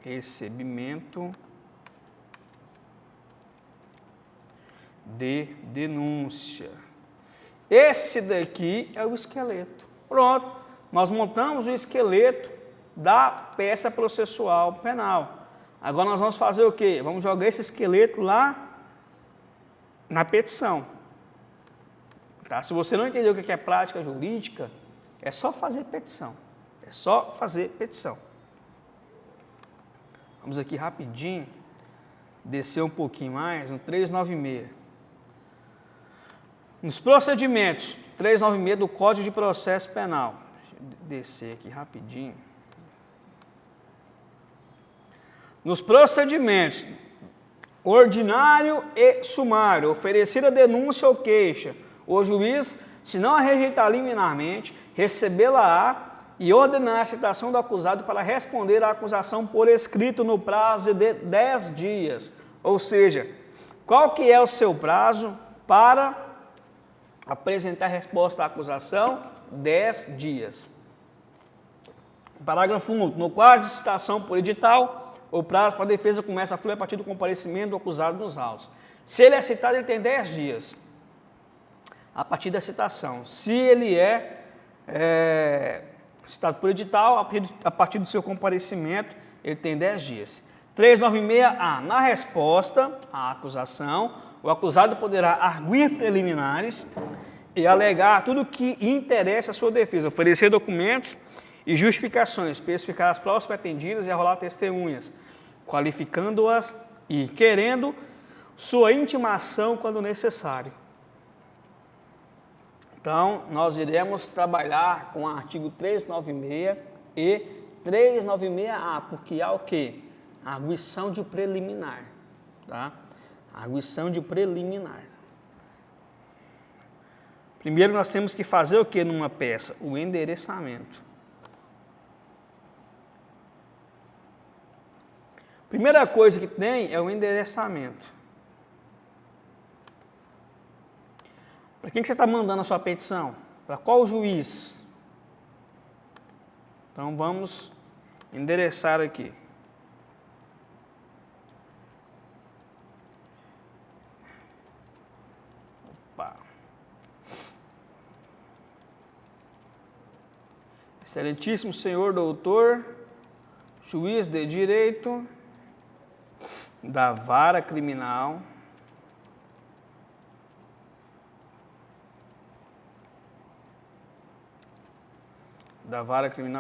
Recebimento de denúncia. Esse daqui é o esqueleto. Pronto, nós montamos o esqueleto da peça processual penal. Agora nós vamos fazer o quê? Vamos jogar esse esqueleto lá na petição. Tá? Se você não entendeu o que é prática jurídica, é só fazer petição. É só fazer petição. Vamos aqui rapidinho, descer um pouquinho mais, no 396. Nos procedimentos, 396 do Código de Processo Penal. Deixa eu descer aqui rapidinho. Nos procedimentos ordinário e sumário, oferecida denúncia ou queixa, o juiz, se não a rejeitar liminarmente, recebê-la-á e ordenar a citação do acusado para responder à acusação por escrito no prazo de 10 dias. Ou seja, qual que é o seu prazo para apresentar a resposta à acusação? 10 dias. Parágrafo 1. No quadro de citação por edital, o prazo para a defesa começa a fluir a partir do comparecimento do acusado nos autos. Se ele é citado, ele tem 10 dias. A partir da citação. Se ele é citado por edital, a partir do seu comparecimento, ele tem 10 dias. 396A. Na resposta à acusação, o acusado poderá arguir preliminares e alegar tudo o que interessa à sua defesa, oferecer documentos e justificações, especificar as provas pretendidas e arrolar testemunhas, qualificando-as e querendo sua intimação quando necessário. Então, nós iremos trabalhar com o artigo 396 e 396A, porque há o quê? Arguição de preliminar. Tá? Arguição de preliminar. Primeiro nós temos que fazer o que numa peça? O endereçamento. Primeira coisa que tem é o endereçamento. Para quem que você está mandando a sua petição? Para qual juiz? Então vamos endereçar aqui. Opa. Excelentíssimo senhor doutor, juiz de direito da vara criminal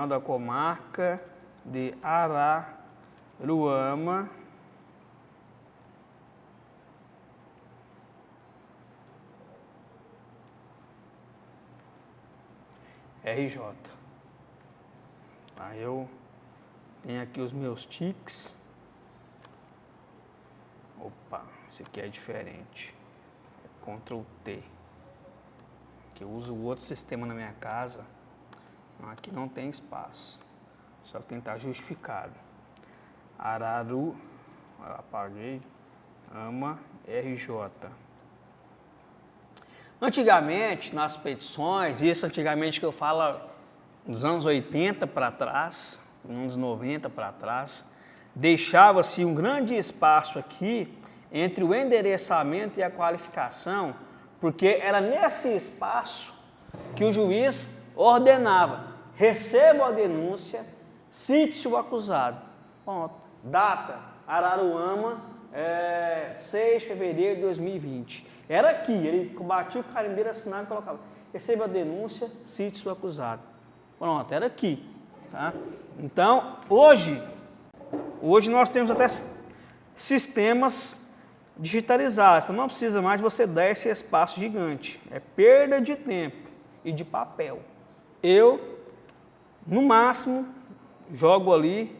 da comarca de Araruama, RJ. Aí eu tenho aqui os meus tics. Opa, esse aqui é diferente. É Ctrl T. Que eu uso outro sistema na minha casa. Aqui não tem espaço. Só que tem que estar justificado. Araru, apaguei, ama, RJ. Antigamente, nas petições, isso antigamente que eu falo dos anos 80 para trás, anos 90 para trás, deixava-se um grande espaço aqui entre o endereçamento e a qualificação, porque era nesse espaço que o juiz ordenava: receba a denúncia, cite-se o acusado. Ponto. Data, Araruama, 6 de fevereiro de 2020. Era aqui, ele batia o carimbeiro, assinava e colocava: receba a denúncia, cite-se o acusado. Pronto, era aqui. Tá? Então, hoje nós temos até sistemas digitalizados, então não precisa mais de você dar esse espaço gigante. É perda de tempo e de papel. Eu, no máximo, jogo ali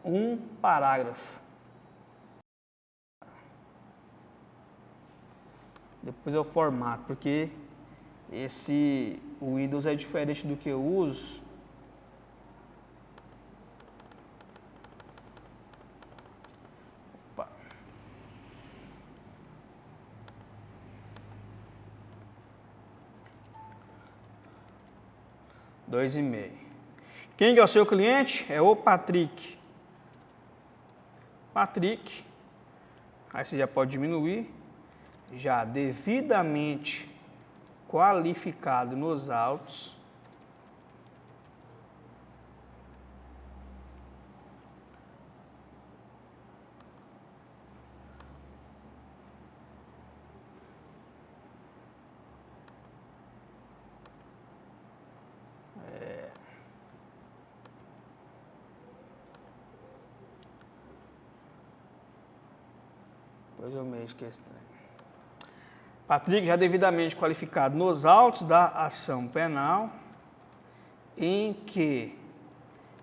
um parágrafo. Depois eu formato, porque o Windows é diferente do que eu uso. Opa. Dois e meio. Quem que é o seu cliente? É o Patrick. Patrick. Aí você já pode diminuir. Já devidamente qualificado nos autos. Depois eu mexo que é estranho. Patrick, já devidamente qualificado nos autos da ação penal, em que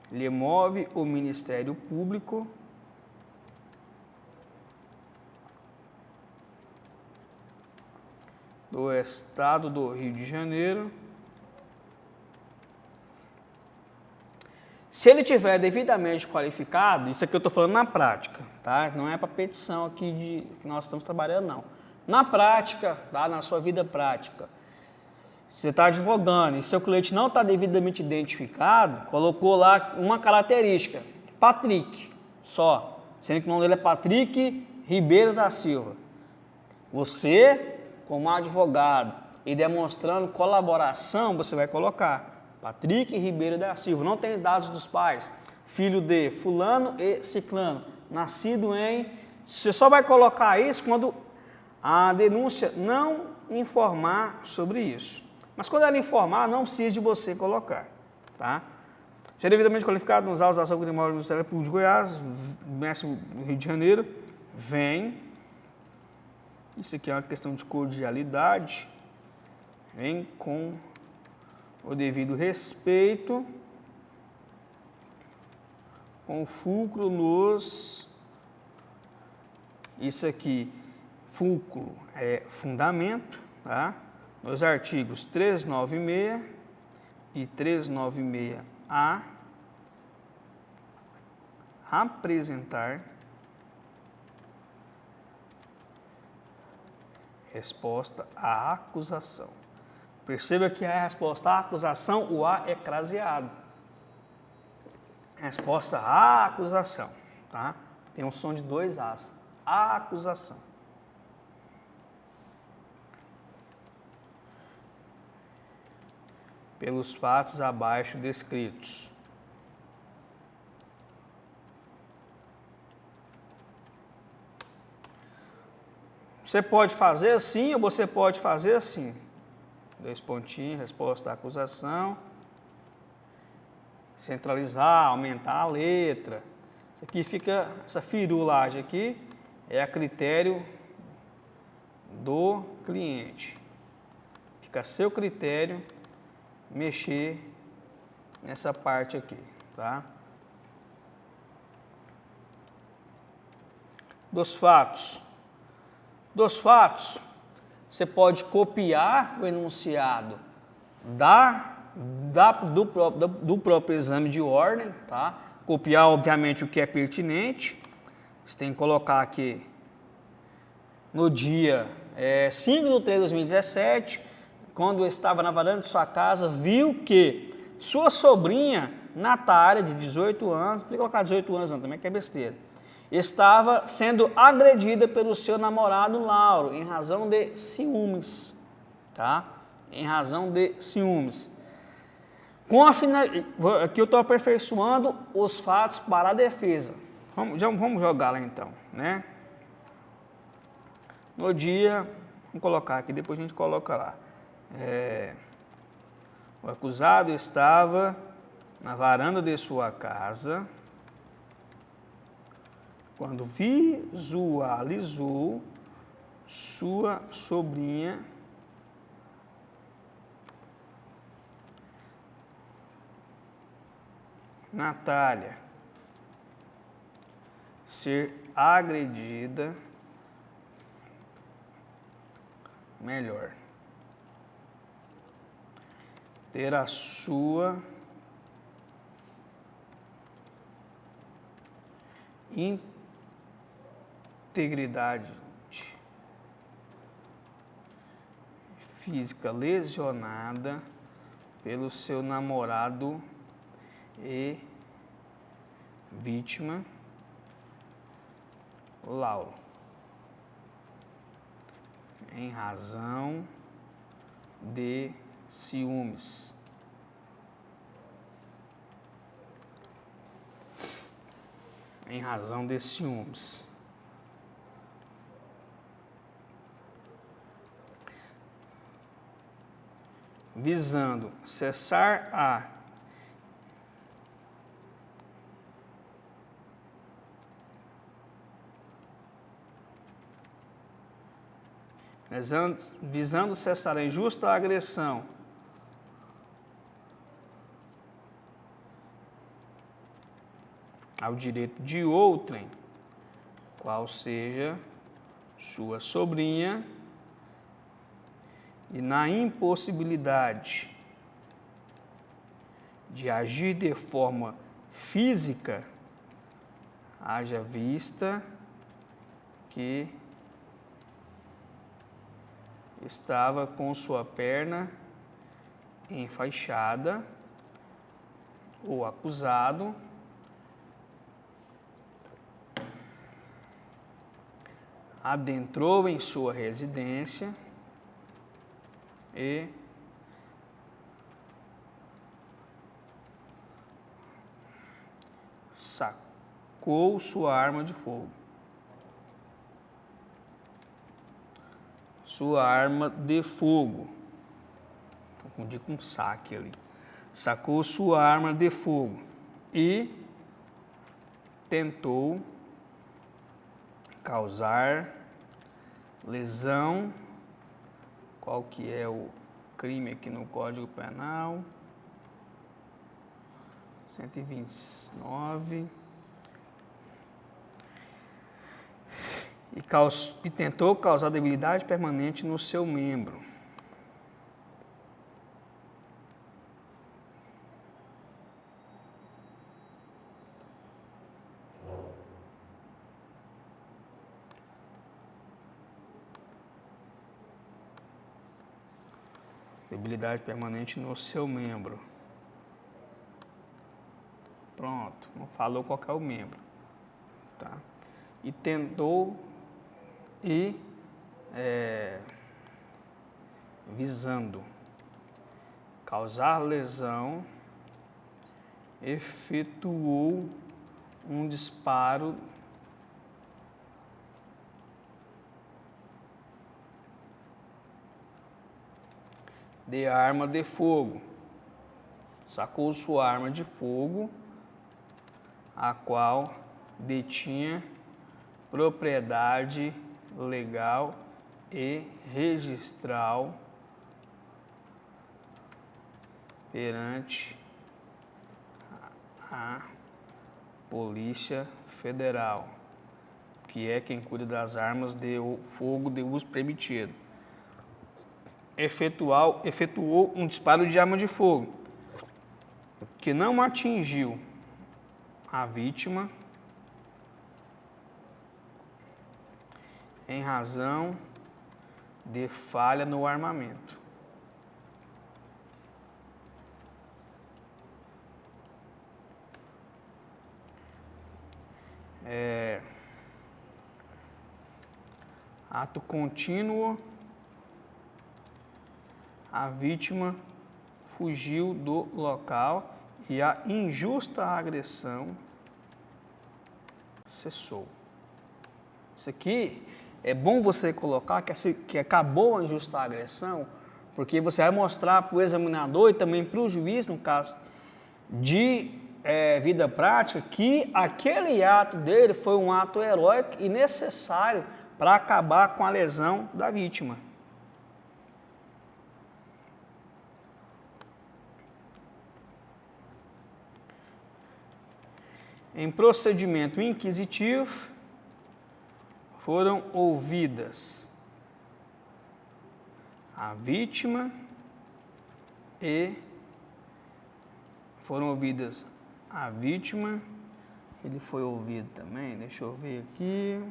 lhe move o Ministério Público do Estado do Rio de Janeiro. Se ele tiver devidamente qualificado, isso aqui eu estou falando na prática, tá? Não é para petição aqui que nós estamos trabalhando, não. Na prática, tá? Na sua vida prática, você está advogando e seu cliente não está devidamente identificado, colocou lá uma característica, Patrick, só, sendo que o nome dele é Patrick Ribeiro da Silva. Você, como advogado e demonstrando colaboração, você vai colocar Patrick Ribeiro da Silva, não tem dados dos pais, filho de fulano e ciclano, nascido em... Você só vai colocar isso quando a denúncia não informar sobre isso. Mas quando ela informar, não precisa de você colocar, tá? Já devidamente qualificado nos autos da ação criminal do Ministério Público de Goiás, mestre do Rio de Janeiro, vem. Isso aqui é uma questão de cordialidade. Vem com o devido respeito, com fulcro nos... Isso aqui, fulcro é fundamento, tá? Nos artigos 396 e 396-A, apresentar resposta à acusação. Perceba que a resposta à acusação, o A é craseado. Resposta à acusação, tá? Tem um som de dois As. A acusação. Pelos fatos abaixo descritos. Você pode fazer assim ou você pode fazer assim. Dois pontinhos, resposta à acusação. Centralizar, aumentar a letra. Isso aqui fica, essa firulagem aqui é a critério do cliente. Fica a seu critério mexer nessa parte aqui, tá? Dos fatos. Dos fatos, você pode copiar o enunciado do próprio exame de ordem, tá? Copiar, obviamente, o que é pertinente. Você tem que colocar aqui no dia 5 de 3 de 2017, quando estava na varanda de sua casa, viu que sua sobrinha, Natália, de 18 anos, não precisa colocar 18 anos não, também que é besteira, estava sendo agredida pelo seu namorado Lauro, em razão de ciúmes, tá? Em razão de ciúmes. Aqui eu estou aperfeiçoando os fatos para a defesa. Vamos jogar lá então, né? No dia, vamos colocar aqui, depois a gente coloca lá. O acusado estava na varanda de sua casa quando visualizou sua sobrinha Natália ser agredida melhor. Ter a sua integridade física lesionada pelo seu namorado e vítima, Lauro, em razão de ciúmes. Em razão de ciúmes. Visando cessar a visando cessar a injusta agressão ao direito de outrem, qual seja sua sobrinha, e na impossibilidade de agir de forma física, haja vista que estava com sua perna enfaixada, o acusado adentrou em sua residência e sacou sua arma de fogo. Sua arma de fogo. Confundi com saque ali. Sacou sua arma de fogo e tentou causar lesão. Qual que é o crime aqui no Código Penal? 129. E tentou causar debilidade permanente no seu membro. Debilidade permanente no seu membro. Pronto, não falou qual que é o membro. Tá? E tentou visando causar lesão, efetuou um disparo de arma de fogo. Sacou sua arma de fogo, a qual detinha propriedade legal e registral perante a Polícia Federal, que é quem cuida das armas de fogo de uso permitido. Efetuou um disparo de arma de fogo que não atingiu a vítima em razão de falha no armamento. Ato contínuo, a vítima fugiu do local e a injusta agressão cessou. Isso aqui é bom você colocar que acabou a injusta agressão, porque você vai mostrar para o examinador e também para o juiz, no caso de vida prática, que aquele ato dele foi um ato heróico e necessário para acabar com a lesão da vítima. Em procedimento inquisitivo, foram ouvidas a vítima e foram ouvidas a vítima, ele foi ouvido também, deixa eu ver aqui.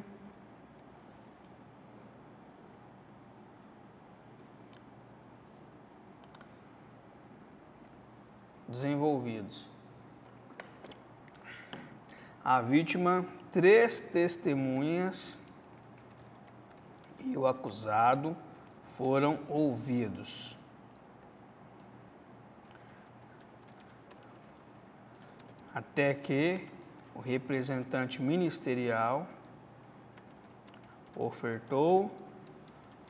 Desenvolvidos. A vítima, 3 testemunhas e o acusado foram ouvidos. Até que o representante ministerial ofertou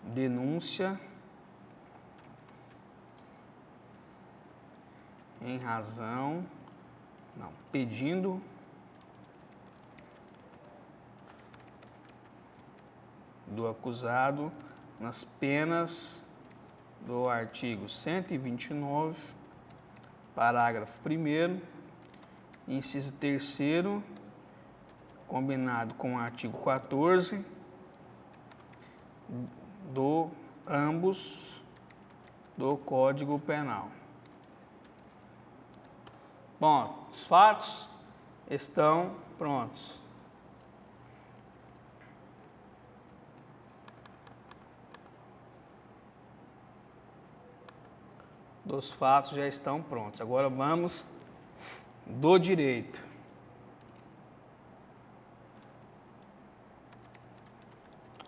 denúncia em razão, pedindo do acusado nas penas do artigo 129, parágrafo 1º, inciso 3º, combinado com o artigo 14 do ambos do Código Penal. Bom, os fatos estão prontos. Dos fatos já estão prontos. Agora vamos do direito.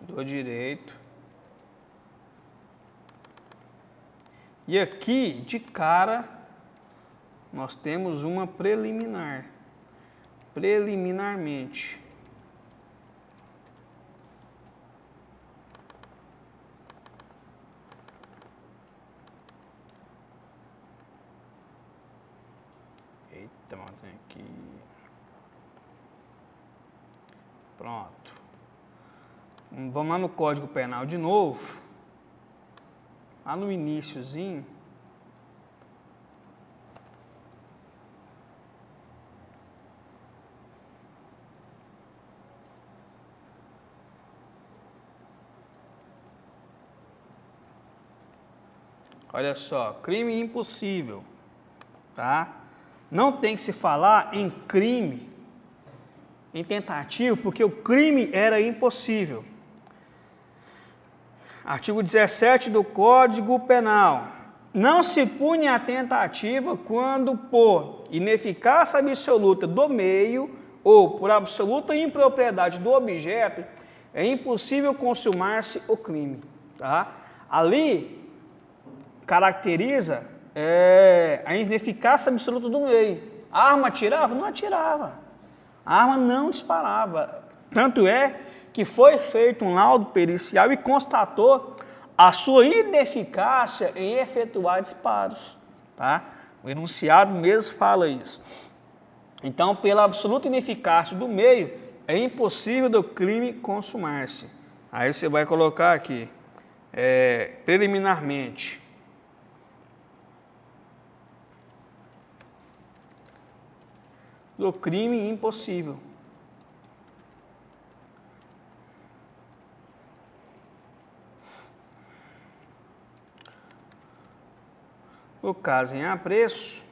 Do direito. E aqui, de cara, nós temos uma preliminar. Preliminarmente. Eita, mas aqui. Pronto. Vamos lá no Código Penal de novo. Lá no iniciozinho. Olha só, crime impossível, tá? Não tem que se falar em crime, em tentativa, porque o crime era impossível. Artigo 17 do Código Penal. Não se pune a tentativa quando, por ineficácia absoluta do meio ou por absoluta impropriedade do objeto, é impossível consumar-se o crime, tá? Ali caracteriza a ineficácia absoluta do meio. A arma atirava? Não atirava. A arma não disparava. Tanto é que foi feito um laudo pericial e constatou a sua ineficácia em efetuar disparos. Tá? O enunciado mesmo fala isso. Então, pela absoluta ineficácia do meio, é impossível do crime consumar-se. Aí você vai colocar aqui, preliminarmente. Do crime impossível. No caso em apreço,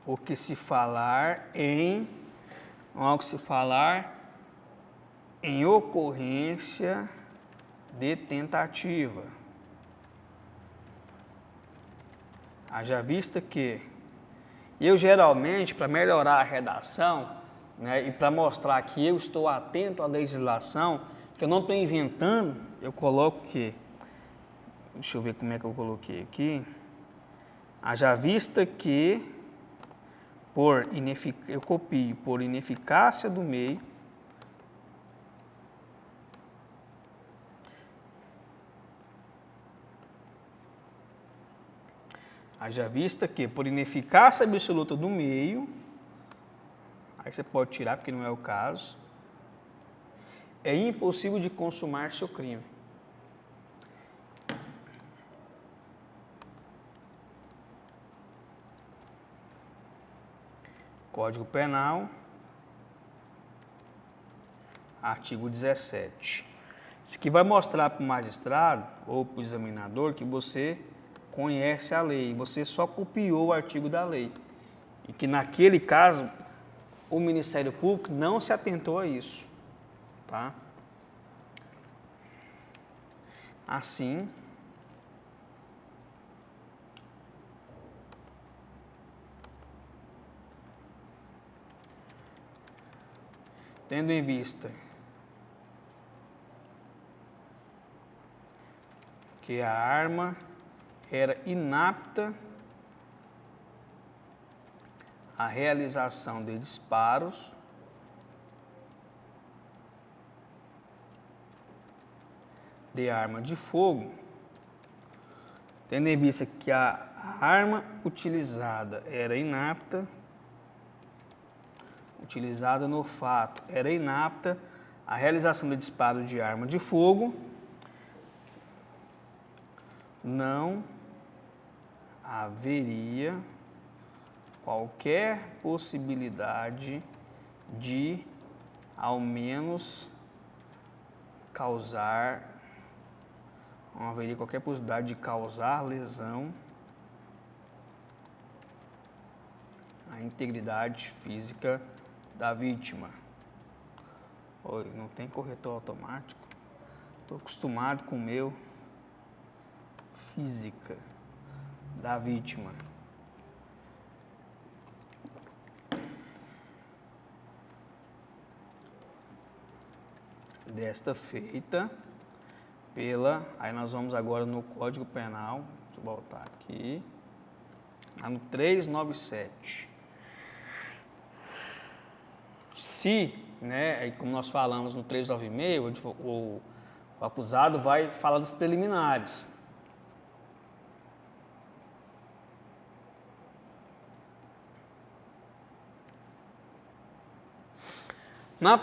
o que se falar em ocorrência de tentativa. Haja vista que eu geralmente, para melhorar a redação, né, e para mostrar que eu estou atento à legislação, que eu não estou inventando, eu coloco que, deixa eu ver como é que eu coloquei aqui, haja vista que, eu copio por ineficácia do meio, haja vista que, por ineficácia absoluta do meio, aí você pode tirar porque não é o caso, é impossível de consumar seu crime. Código Penal, Artigo 17. Isso aqui vai mostrar para o magistrado ou para o examinador que você conhece a lei, você só copiou o artigo da lei. E que naquele caso, o Ministério Público não se atentou a isso. Tá? Assim, tendo em vista que a arma era inapta à realização de disparos de arma de fogo, tendo em vista que a arma utilizada era inapta, utilizada no fato era inapta à realização de disparo de arma de fogo, não haveria qualquer possibilidade de, ao menos, não haveria qualquer possibilidade de causar lesão à integridade física da vítima. Oi, não tem corretor automático? Estou acostumado com o meu. Física da vítima. Desta feita pela... Aí nós vamos agora no Código Penal, deixa eu voltar aqui, lá no 397. Se, né, aí como nós falamos no 396, o acusado vai falar dos preliminares. Nas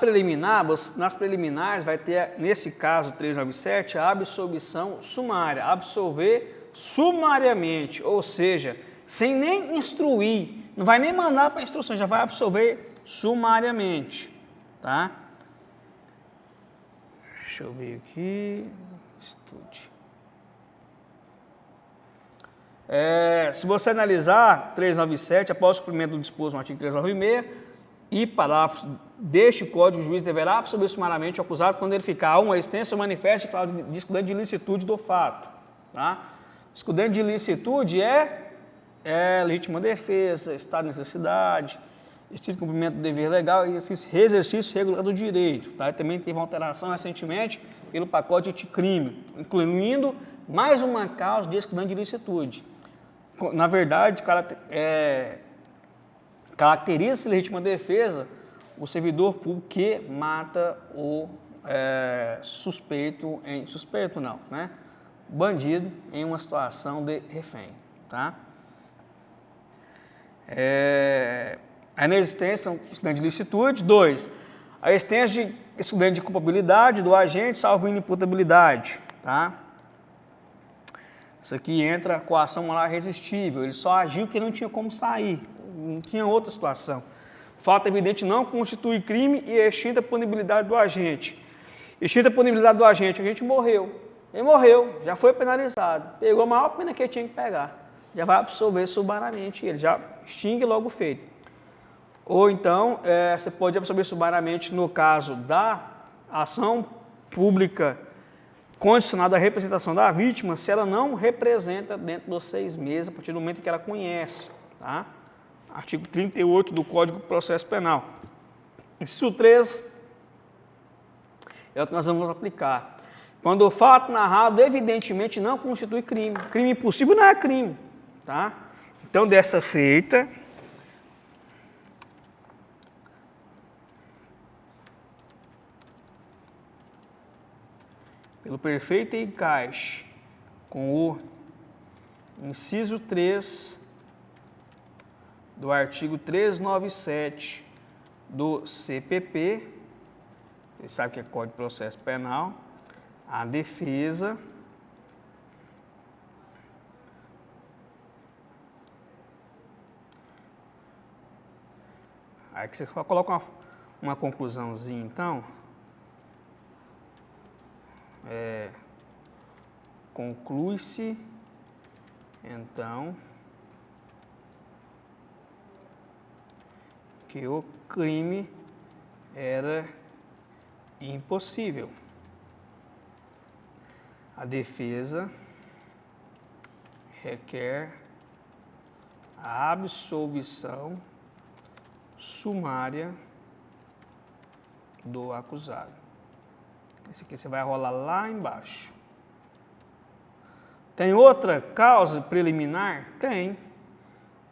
preliminares vai ter, nesse caso 397, a absolvição sumária, absolver sumariamente, ou seja, sem nem instruir, não vai nem mandar para a instrução, já vai absolver sumariamente, tá? Deixa eu ver aqui, estude. Se você analisar 397, após o cumprimento do disposto no artigo 396, e parágrafos deste Código, o juiz deverá absolver sumariamente o acusado quando ele ficar uma extensa manifesta de excludente de ilicitude do fato. Tá? Excludente de ilicitude é legítima defesa, estado de necessidade, estrito cumprimento do dever legal e exercício regular do direito. Tá? Também teve uma alteração recentemente pelo pacote anticrime, incluindo mais uma causa de excludente de ilicitude. Na verdade, caracteriza-se legítima defesa o servidor público que mata o bandido em uma situação de refém. Tá? A inexistência de excludente de ilicitude. 2. A existência de excludente de culpabilidade do agente, salvo inimputabilidade. Tá? Isso aqui entra a coação moral irresistível. Ele só agiu porque não tinha como sair. Não tinha outra situação. Fato evidente não constitui crime e extinta a punibilidade do agente. Extinta a punibilidade do agente, o agente morreu. Ele morreu, já foi penalizado. Pegou a maior pena que ele tinha que pegar. Já vai absolver sumariamente ele, já extingue logo o feito. Ou então, você pode absolver sumariamente no caso da ação pública condicionada à representação da vítima, se ela não representa dentro dos 6 meses, a partir do momento que ela conhece. Tá? Artigo 38 do Código de Processo Penal. Inciso 3 é o que nós vamos aplicar. Quando o fato narrado evidentemente não constitui crime. Crime impossível não é crime. Tá? Então, desta feita, pelo perfeito encaixe com o inciso 3 do artigo 397 do CPP, você sabe que é Código de Processo Penal, a defesa aí que você só coloca uma conclusãozinha, então, conclui-se, então, que o crime era impossível. A defesa requer a absolvição sumária do acusado. Esse aqui você vai rolar lá embaixo. Tem outra causa preliminar? Tem.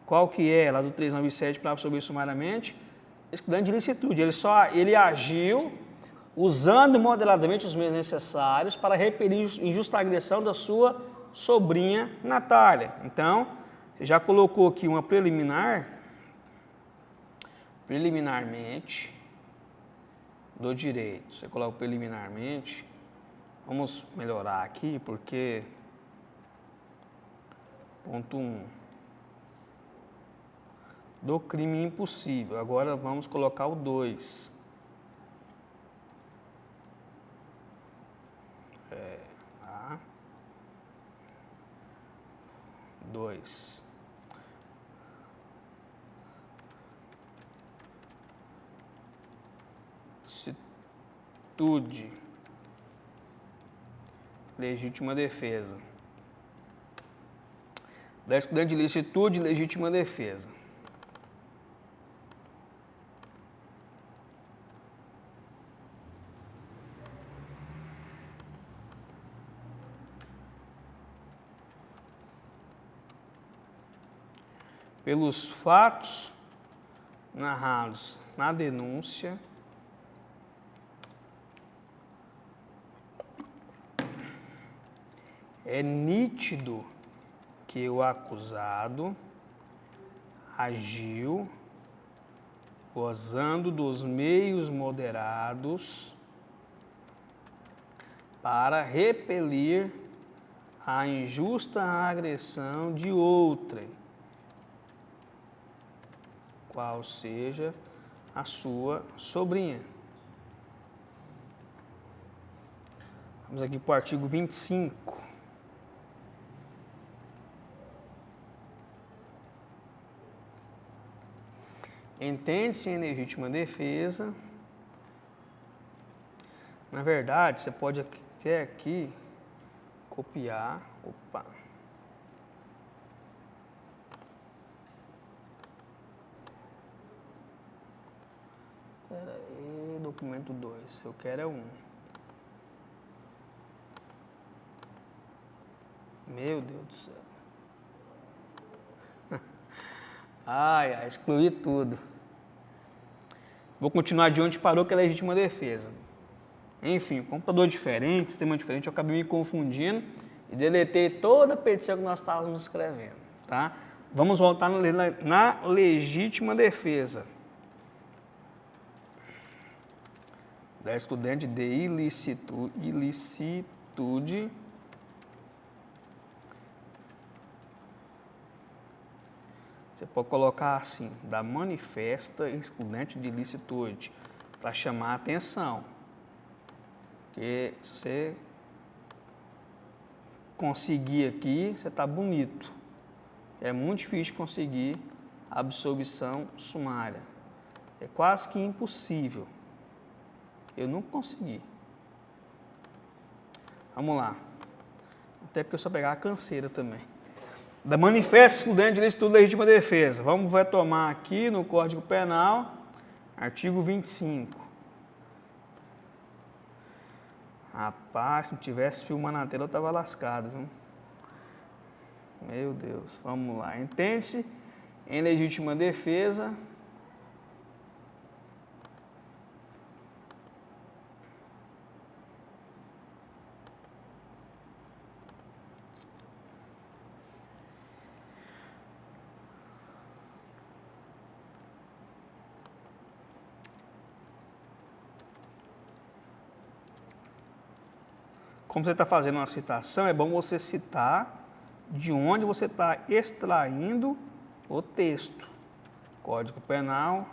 Qual que é? Lá do 397 para absolver sumariamente. Excludente de ilicitude. Ele agiu usando moderadamente os meios necessários para repelir injusta agressão da sua sobrinha Natália. Então, você já colocou aqui uma preliminarmente do direito. Você coloca preliminarmente. Vamos melhorar aqui, porque ponto 1. Do crime impossível. Agora vamos colocar o 2. Tá. 2. Licitude. Legítima defesa. Da excludente de licitude, legítima defesa. Pelos fatos narrados na denúncia, é nítido que o acusado agiu gozando dos meios moderados para repelir a injusta agressão de outrem, qual seja a sua sobrinha. Vamos aqui para o artigo 25. Entende-se em legítima defesa. Na verdade, você pode até aqui copiar. Opa. Espera aí, documento 2. Eu quero é 1. Meu Deus do céu. Ai, excluí tudo. Vou continuar de onde parou, que é a legítima defesa. Enfim, computador diferente, sistema diferente, eu acabei me confundindo e deletei toda a petição que nós estávamos escrevendo, tá? Vamos voltar na legítima defesa. Da excludente de ilicitude. Você pode colocar assim, da manifesta excludente de ilicitude, para chamar a atenção. Porque se você conseguir aqui, você está bonito. É muito difícil conseguir a absolvição sumária. É quase que impossível. Eu nunca consegui. Vamos lá. Até porque eu só pegar a canseira também. Da manifesta excludente de ilicitude legítima defesa. Vamos retomar aqui no Código Penal, artigo 25. Rapaz, se não tivesse filmando na tela, eu estava lascado, viu? Meu Deus, vamos lá. Entende-se em legítima defesa. Como você está fazendo uma citação, é bom você citar de onde você está extraindo o texto. Código Penal,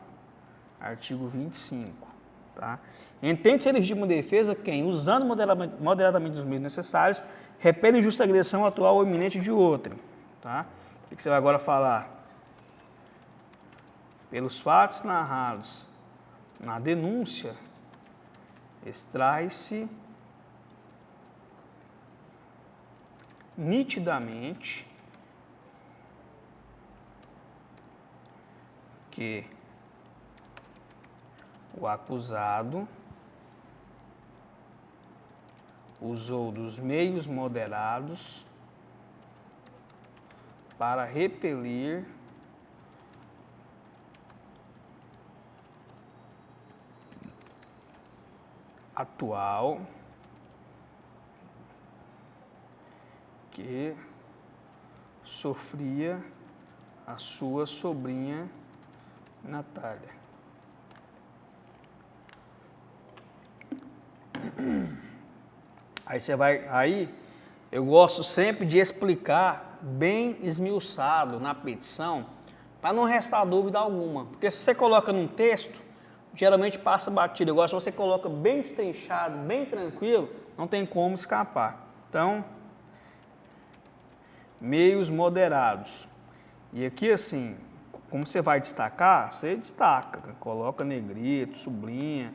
artigo 25. Tá? Entende-se a legítima defesa quem, usando moderadamente os meios necessários, repele injusta agressão atual ou iminente de outro. Tá? O que você vai agora falar? Pelos fatos narrados na denúncia, extrai-se nitidamente que o acusado usou dos meios moderados para repelir atual que sofria a sua sobrinha Natália. Aí eu gosto sempre de explicar bem esmiuçado na petição, para não restar dúvida alguma. Porque se você coloca num texto, geralmente passa batido. Eu gosto que você coloca bem destrinchado, bem tranquilo, não tem como escapar. Então, meios moderados. E aqui assim, como você vai destacar, você destaca, coloca negrito, sublinha,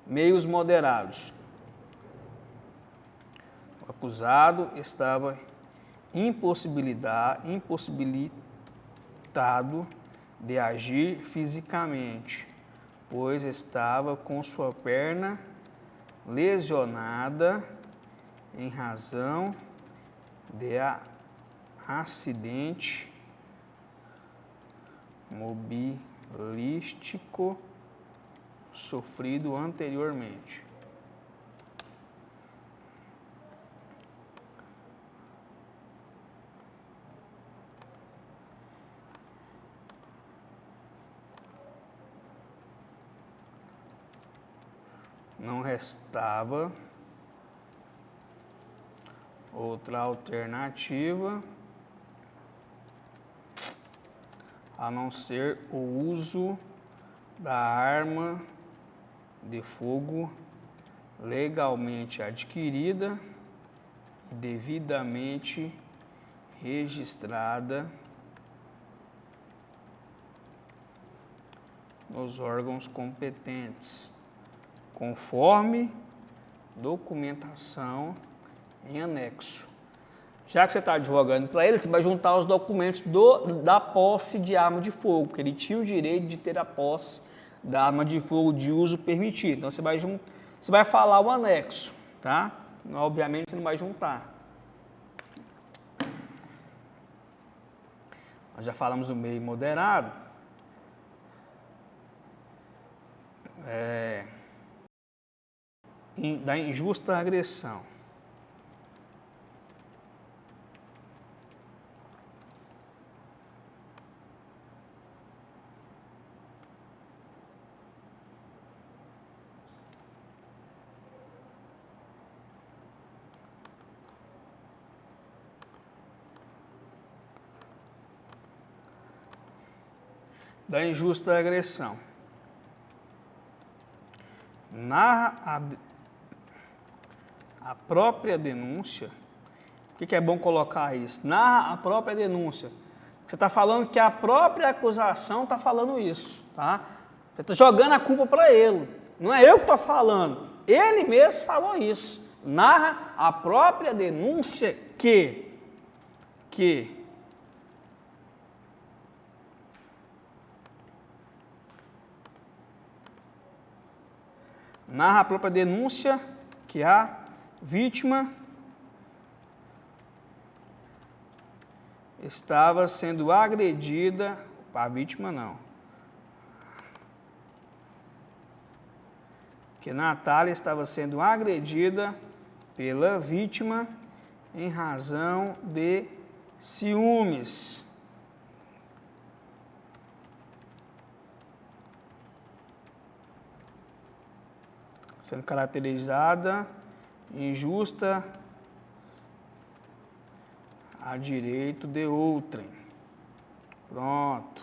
meios moderados. O acusado estava impossibilitado de agir fisicamente, pois estava com sua perna lesionada em razão de acidente mobilístico sofrido anteriormente. Não restava outra alternativa a não ser o uso da arma de fogo legalmente adquirida e devidamente registrada nos órgãos competentes, conforme documentação em anexo. Já que você está advogando para ele, você vai juntar os documentos da posse de arma de fogo, porque ele tinha o direito de ter a posse da arma de fogo de uso permitido. Então você vai falar o anexo, tá? Obviamente você não vai juntar. Nós já falamos do meio moderado. Da injusta agressão. Da injusta agressão. Narra a própria denúncia. Por que é bom colocar isso? Narra a própria denúncia. Você está falando que a própria acusação está falando isso, tá? Você está jogando a culpa para ele. Não é eu que estou falando. Ele mesmo falou isso. Narra a própria denúncia que narra a própria denúncia que a vítima estava sendo agredida, a vítima não, que Natália estava sendo agredida pela vítima em razão de ciúmes. Sendo caracterizada injusta a direito de outrem. Pronto.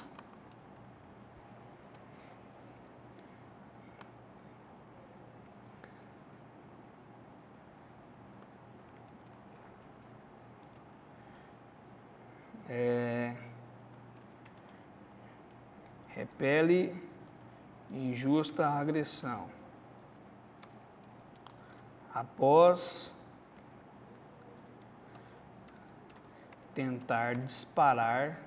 repele injusta agressão. Após tentar disparar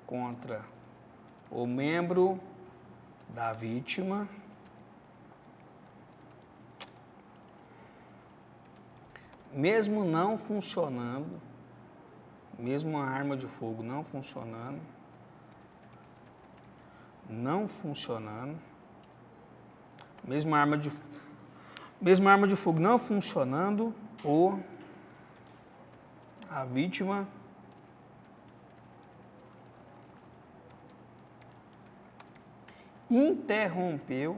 contra o membro da vítima, mesmo não funcionando, mesmo a arma de fogo não funcionando, mesmo a arma de fogo não funcionando, ou a vítima interrompeu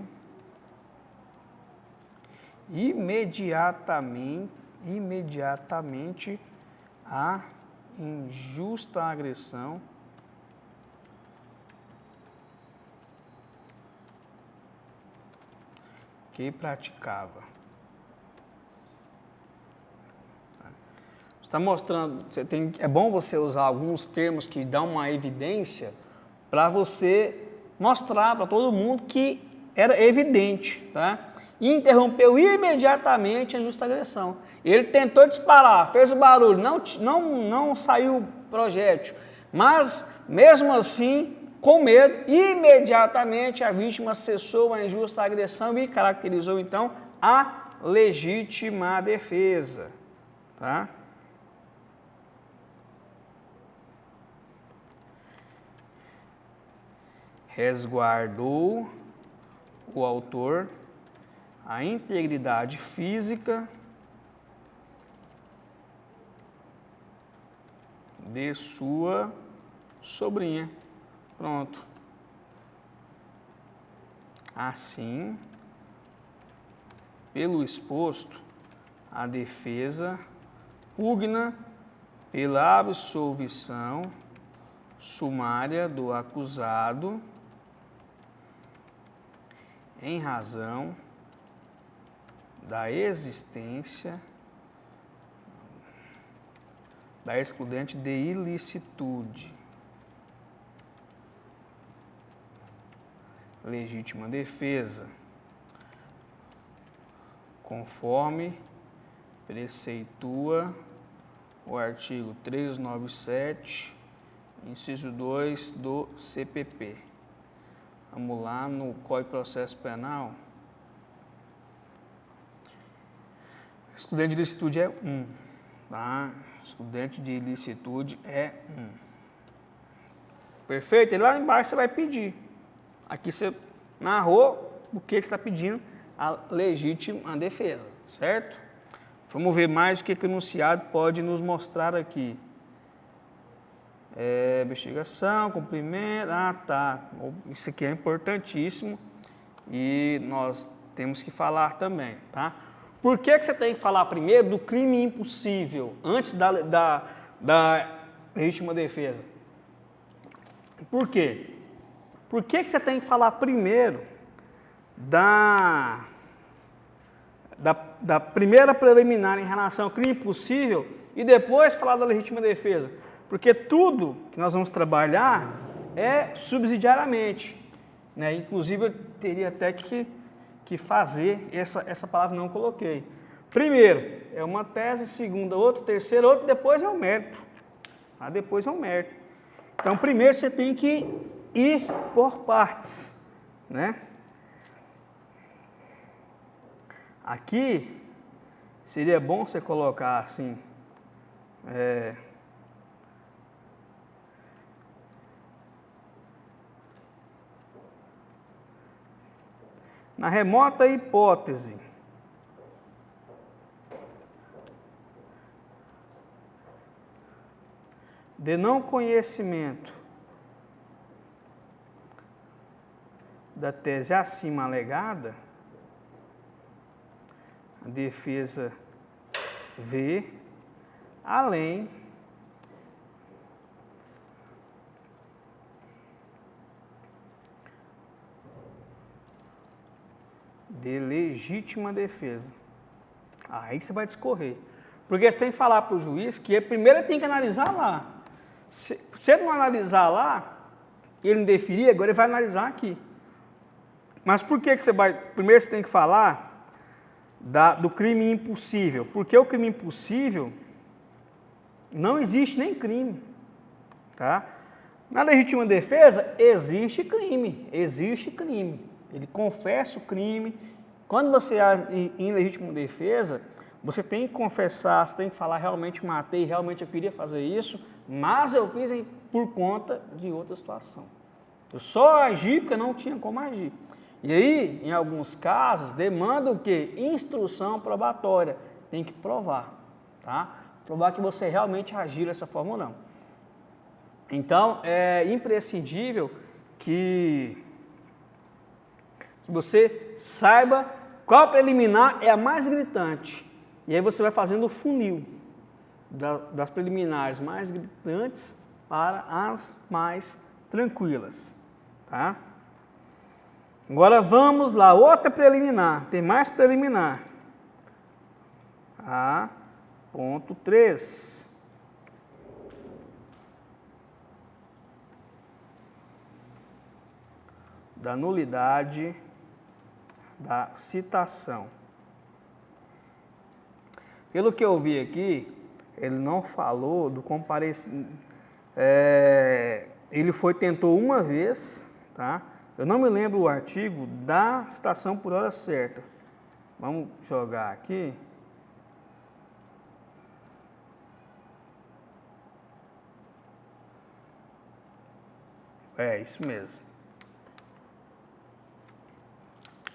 imediatamente a injusta agressão que praticava. Está mostrando, é bom você usar alguns termos que dão uma evidência para você mostrar para todo mundo que era evidente, tá? Interrompeu imediatamente a injusta agressão. Ele tentou disparar, fez o barulho, não saiu projétil, mas mesmo assim, com medo, imediatamente a vítima cessou a injusta agressão e caracterizou então a legítima defesa, tá? Resguardou o autor a integridade física de sua sobrinha. Pronto. Assim, pelo exposto, a defesa pugna pela absolvição sumária do acusado em razão da existência da excludente de ilicitude. Legítima defesa, conforme preceitua o artigo 397, inciso 2 do CPP. Vamos lá no Código de Processo Penal. Excludente de ilicitude é 1, tá? Excludente de ilicitude é 1. Perfeito? E lá embaixo você vai pedir. Aqui você narrou o que você está pedindo, a legítima defesa, certo? Vamos ver mais o que o enunciado pode nos mostrar aqui. Investigação, cumprimento, tá. Isso aqui é importantíssimo e nós temos que falar também, tá? Por que você tem que falar primeiro do crime impossível, antes da legítima defesa? Por quê? Por que você tem que falar primeiro da primeira preliminar em relação ao crime impossível e depois falar da legítima defesa? Porque tudo que nós vamos trabalhar é subsidiariamente, né? Inclusive, eu teria até que fazer, essa palavra não coloquei. Primeiro, é uma tese, segunda, outra, terceira, outra, depois é o mérito. Tá? Depois é o mérito. Então, primeiro você tem que ir por partes, né? Aqui, seria bom você colocar assim, na remota hipótese de não conhecimento da tese acima alegada, a defesa vê além de legítima defesa. Aí você vai discorrer. Porque você tem que falar para o juiz que primeiro ele tem que analisar lá. Se ele não analisar lá, ele não deferir, agora ele vai analisar aqui. Mas por que você vai... Primeiro você tem que falar do crime impossível. Porque o crime impossível não existe nem crime. Tá? Na legítima defesa, existe crime. Existe crime. Ele confessa o crime. Quando você age em legítima defesa, você tem que confessar, você tem que falar, realmente matei, realmente eu queria fazer isso, mas eu fiz por conta de outra situação. Eu só agi porque não tinha como agir. E aí, em alguns casos, demanda o quê? Instrução probatória. Tem que provar, tá? Provar que você realmente agiu dessa forma ou não. Então, é imprescindível que você saiba qual preliminar é a mais gritante. E aí você vai fazendo o funil das preliminares mais gritantes para as mais tranquilas, tá? Agora vamos lá, outra preliminar, tem mais preliminar. Ponto 3. Da nulidade da citação. Pelo que eu vi aqui, ele não falou do comparecimento. Ele tentou uma vez, tá? Eu não me lembro o artigo da citação por hora certa. Vamos jogar aqui. É, isso mesmo.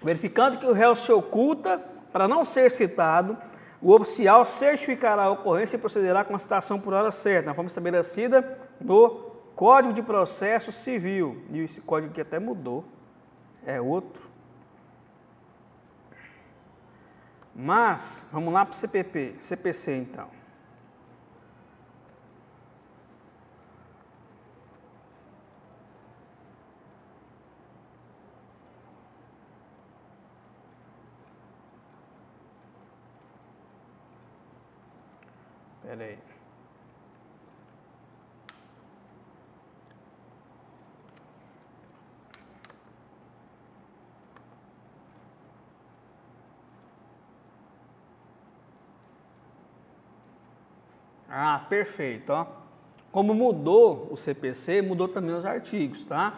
Verificando que o réu se oculta para não ser citado, o oficial certificará a ocorrência e procederá com a citação por hora certa, na forma estabelecida no Código de Processo Civil. E esse código aqui até mudou, é outro. Mas, vamos lá para o CPC então. Espera aí. Perfeito, ó. Como mudou o CPC, mudou também os artigos, tá?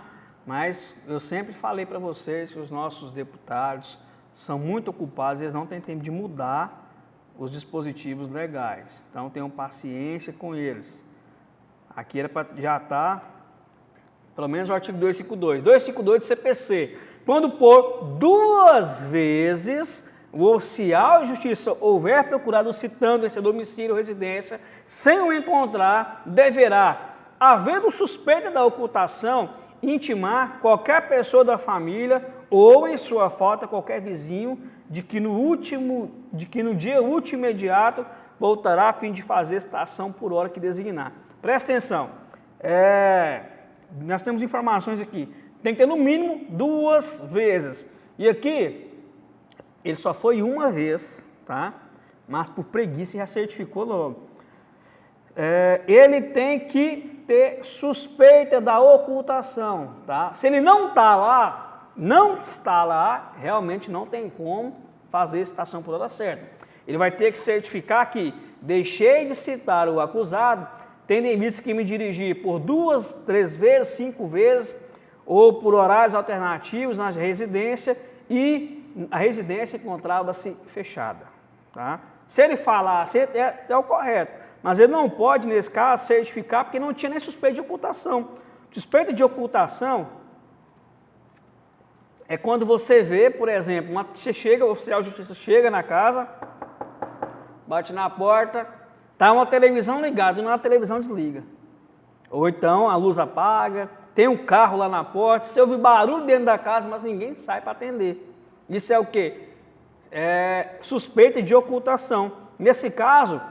Mas eu sempre falei para vocês que os nossos deputados são muito ocupados, eles não têm tempo de mudar os dispositivos legais. Então tenham paciência com eles. Aqui era para já estar, pelo menos o artigo 252. 252 do CPC. Quando por 2 vezes o oficial de justiça houver procurado citando em seu domicílio ou residência, sem o encontrar, deverá, havendo suspeita da ocultação, intimar qualquer pessoa da família ou, em sua falta, qualquer vizinho, de que no dia último imediato voltará a fim de fazer citação por hora que designar. Presta atenção, nós temos informações aqui, tem que ter no mínimo 2 vezes. E aqui, ele só foi uma vez, tá? Mas por preguiça já certificou logo. Ele tem que ter suspeita da ocultação, tá? Se ele não está lá, realmente não tem como fazer citação por hora certa. Ele vai ter que certificar que deixei de citar o acusado, tendo em vista que me dirigir por 2, 3 vezes, 5 vezes, ou por horários alternativos na residência e a residência encontrava-se fechada. Tá? Se ele falasse, é o correto, mas ele não pode, nesse caso, certificar porque não tinha nem suspeita de ocultação. Suspeita de ocultação é quando você vê, por exemplo, o oficial de justiça chega na casa, bate na porta, está uma televisão ligada e a televisão desliga. Ou então a luz apaga, tem um carro lá na porta, você ouve barulho dentro da casa, mas ninguém sai para atender. Isso é o quê? Suspeita de ocultação. Nesse caso,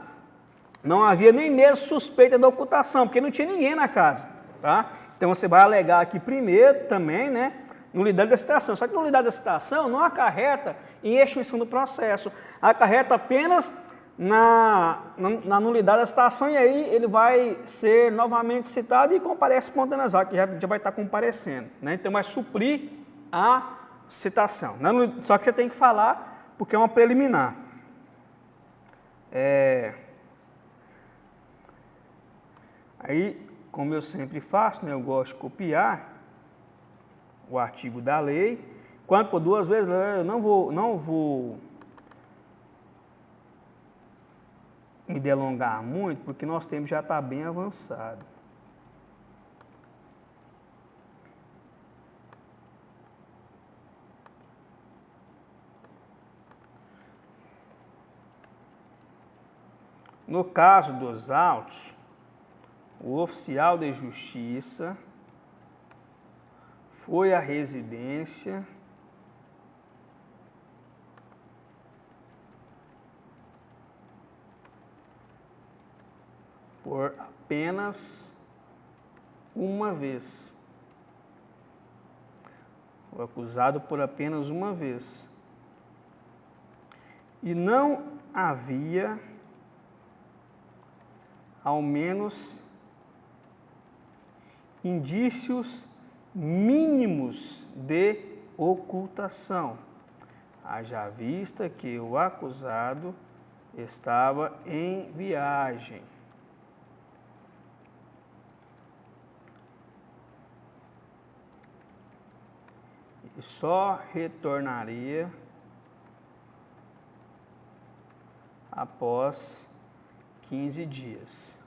não havia nem mesmo suspeita da ocultação, porque não tinha ninguém na casa. Tá? Então você vai alegar aqui primeiro também, né? Nulidade da citação. Só que nulidade da citação não acarreta em extinção do processo. Acarreta apenas na nulidade da citação, e aí ele vai ser novamente citado e comparece espontaneamente, que já vai estar comparecendo, né? Então vai suprir a citação. Só que você tem que falar, porque é uma preliminar. Aí, como eu sempre faço, né, eu gosto de copiar o artigo da lei. Quando por 2 vezes, eu não vou me delongar muito, porque nosso tempo já está bem avançado. No caso dos autos, o oficial de justiça foi à residência por apenas uma vez. O acusado por apenas uma vez. E não havia, ao menos, indícios mínimos de ocultação, haja vista que o acusado estava em viagem. E só retornaria após 15 dias.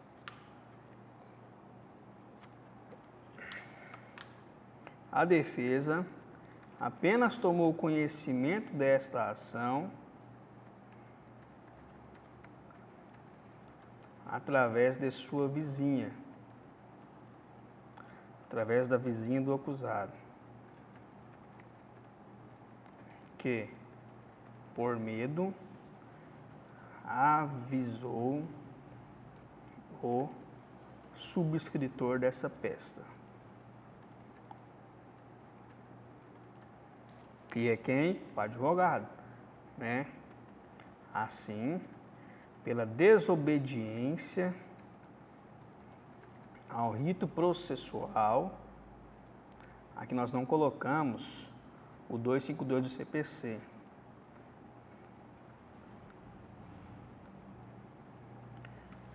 A defesa apenas tomou conhecimento desta ação através de sua vizinha, através da vizinha do acusado, que, por medo, avisou o subscritor dessa peça, que é quem? O advogado, né? Assim, pela desobediência ao rito processual, aqui nós não colocamos o 252 do CPC.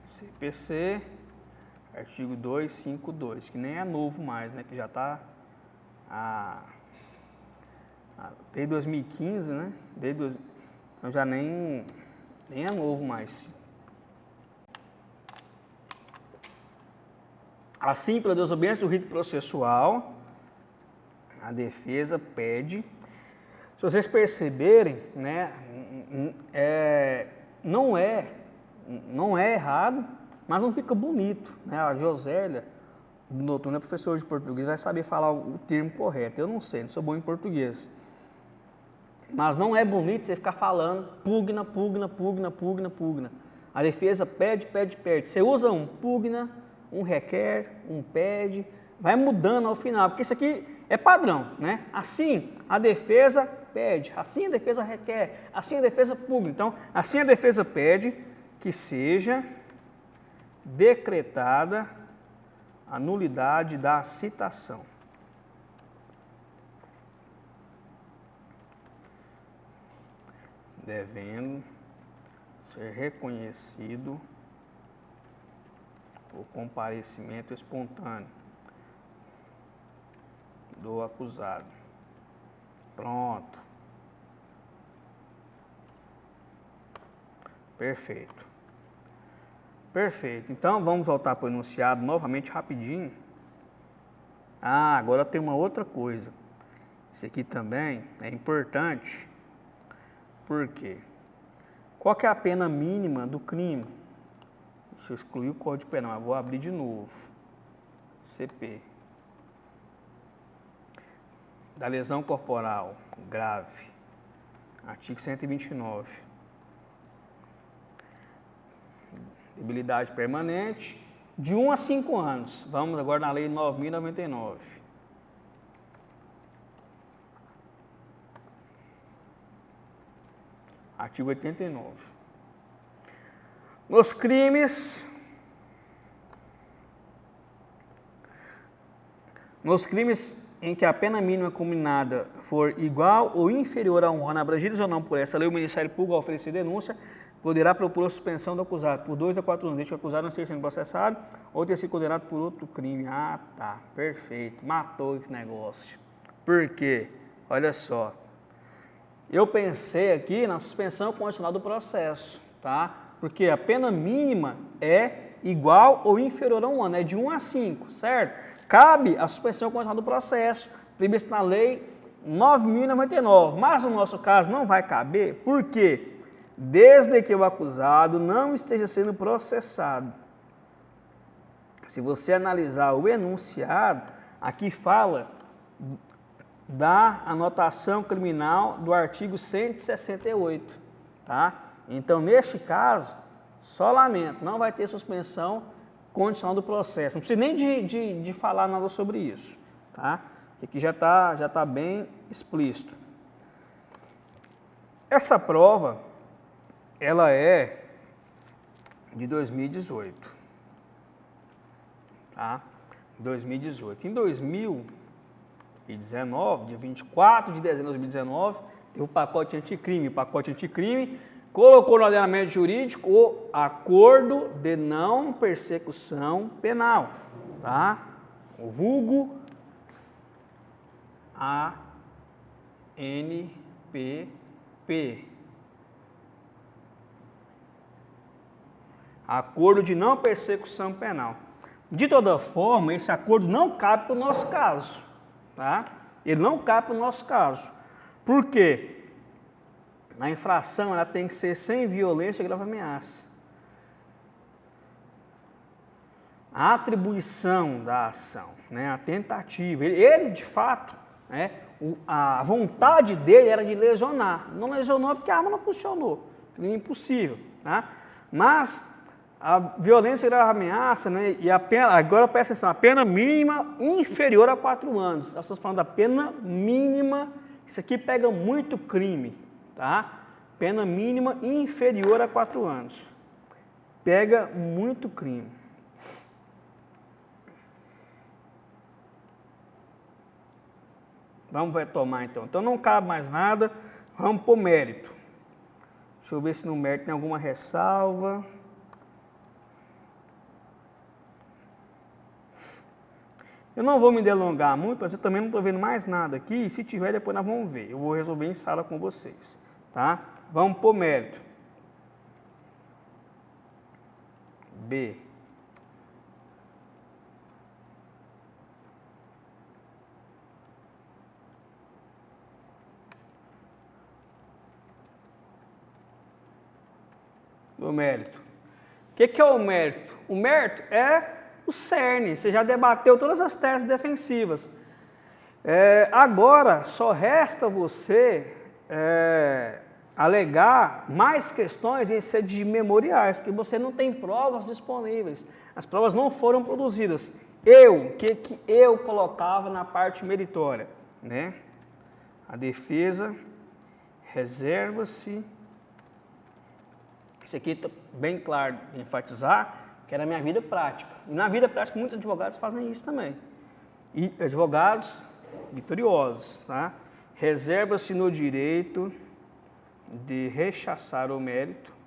CPC, artigo 252, que nem é novo mais, né? Que já está desde 2015, né? Então já nem é novo mais. Assim, pela desobediência do rito processual, a defesa pede. Se vocês perceberem, né? Não é errado, mas não fica bonito, né? A Josélia, do noturno, é professor de português, vai saber falar o termo correto. Eu não sei, não sou bom em português. Mas não é bonito você ficar falando pugna, pugna, pugna, pugna, pugna. A defesa pede, pede, pede. Você usa um pugna, um requer, um pede, vai mudando ao final, porque isso aqui é padrão, né? Assim a defesa pede, assim a defesa requer, assim a defesa pugna. Então, assim a defesa pede que seja decretada a nulidade da citação. Devendo ser reconhecido o comparecimento espontâneo do acusado. Pronto. Perfeito. Perfeito. Então, vamos voltar para o enunciado novamente rapidinho. Agora tem uma outra coisa. Isso aqui também é importante. Por quê? Qual que é a pena mínima do crime? Deixa eu excluir o Código Penal, eu vou abrir de novo. CP. Da lesão corporal grave. Artigo 129. Debilidade permanente, de 1 a 5 anos. Vamos agora na Lei 9.099. Artigo 89. Nos crimes em que a pena mínima combinada for igual ou inferior a 1 ano, abrangidos ou não por essa lei, o Ministério Público, ao oferecer denúncia, poderá propor a suspensão do acusado por 2 a 4 anos, desde que o acusado não esteja sendo processado ou tenha sido condenado por outro crime. Ah, tá, perfeito, matou esse negócio. Por quê? Olha só, eu pensei aqui na suspensão condicional do processo, tá? Porque a pena mínima é igual ou inferior a 1 ano, é de 1 a 5, certo? Cabe a suspensão condicional do processo, prevista na lei 9.099, mas no nosso caso não vai caber, por quê? Desde que o acusado não esteja sendo processado. Se você analisar o enunciado, aqui fala da anotação criminal do artigo 168, tá? Então, neste caso, só lamento, não vai ter suspensão condicional do processo. Não precisa nem de falar nada sobre isso, tá? Aqui já tá bem explícito. Essa prova, ela é de 2018, tá? 2018. Em 2019, dia 24 de dezembro de 2019, teve o pacote anticrime. O pacote anticrime colocou no ordenamento jurídico o acordo de não persecução penal, tá? O vulgo ANPP. Acordo de não persecução penal. De toda forma, esse acordo não cabe para o nosso caso, tá? Ele não cabe para o nosso caso. Por quê? A infração ela tem que ser sem violência e grave ameaça. A atribuição da ação, né, a tentativa, ele de fato, né, a vontade dele era de lesionar. Não lesionou porque a arma não funcionou, é impossível, tá? Mas a violência e grave ameaça, né, e a pena, agora presta atenção, a pena mínima inferior a 4 anos. Nós estamos falando da pena mínima, isso aqui pega muito crime, tá? Pena mínima inferior a 4 anos. Pega muito crime. Vamos retomar então. Então não cabe mais nada, vamos para o mérito. Deixa eu ver se no mérito tem alguma ressalva. Eu não vou me delongar muito, mas eu também não estou vendo mais nada aqui. E se tiver, depois nós vamos ver. Eu vou resolver em sala com vocês, tá? Vamos para o mérito. B. O mérito. O que é o mérito? O mérito é o cerne. Você já debateu todas as teses defensivas. Agora, só resta você alegar mais questões em sede de memoriais, porque você não tem provas disponíveis. As provas não foram produzidas. O que eu colocava na parte meritória, né? A defesa reserva-se. Isso aqui está bem claro de enfatizar, que era a minha vida prática. E na vida prática, muitos advogados fazem isso também. E advogados vitoriosos, tá? Reserva-se no direito de rechaçar o mérito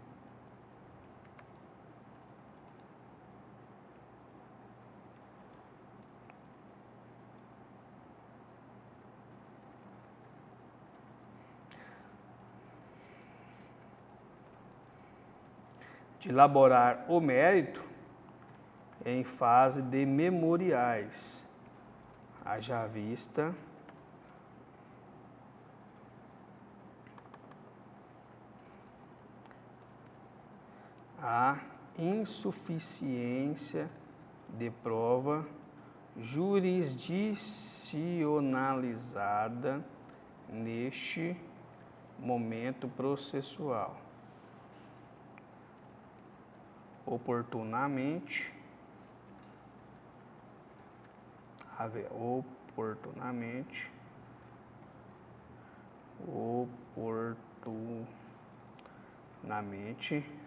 de elaborar o mérito em fase de memoriais, haja vista a insuficiência de prova jurisdicionalizada neste momento processual. Oportunamente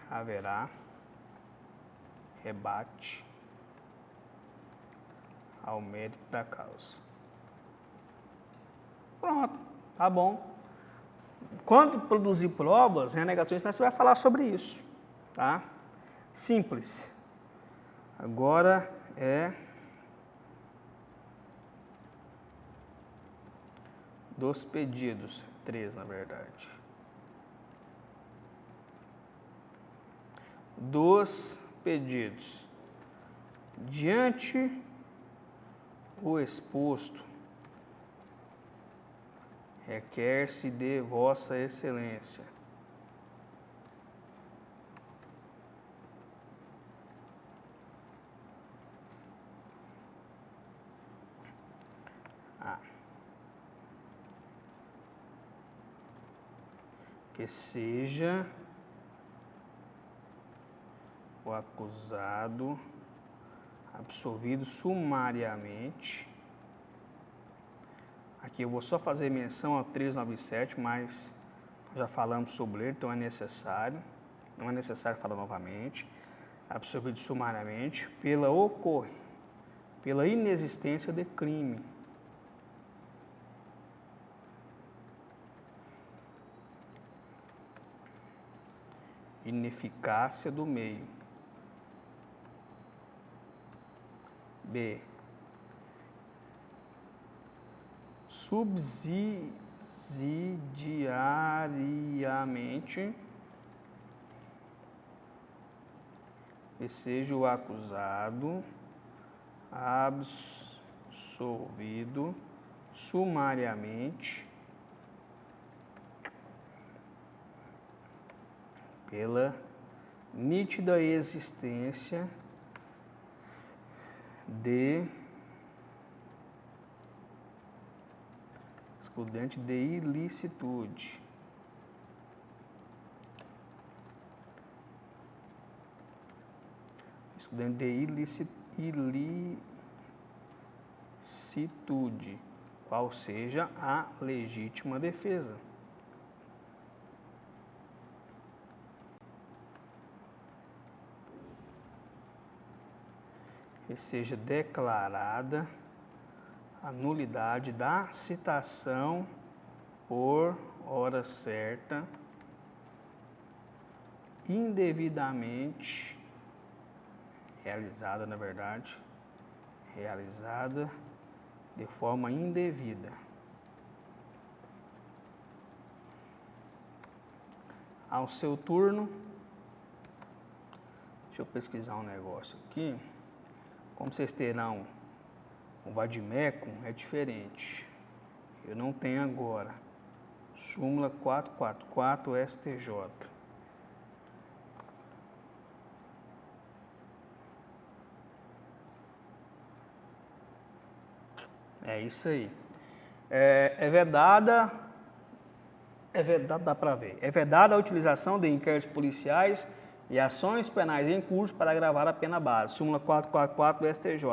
haverá rebate ao mérito da causa. Pronto, tá bom. Quando produzir provas, renegações, você vai falar sobre isso, tá? Simples. Agora é dos pedidos, 3 na verdade. Dos pedidos. Diante o exposto, requer-se de Vossa Excelência que seja o acusado absolvido sumariamente. Aqui eu vou só fazer menção ao 397, mas já falamos sobre ele, então é necessário. Não é necessário falar novamente. Absolvido sumariamente pela inexistência de crime. Ineficácia do meio. B. Subsidiariamente, que seja o acusado absolvido sumariamente pela nítida existência de excludente de ilicitude. Excludente de ilicitude, qual seja a legítima defesa. Que seja declarada a nulidade da citação por hora certa, indevidamente realizada, na verdade, realizada de forma indevida. Ao seu turno, deixa eu pesquisar um negócio aqui. Como vocês terão um vadimécum, é diferente. Eu não tenho agora. Súmula 444 STJ. É isso aí. É vedada, dá para ver. É vedada a utilização de inquéritos policiais e ações penais em curso para agravar a pena base. Súmula 444 do STJ.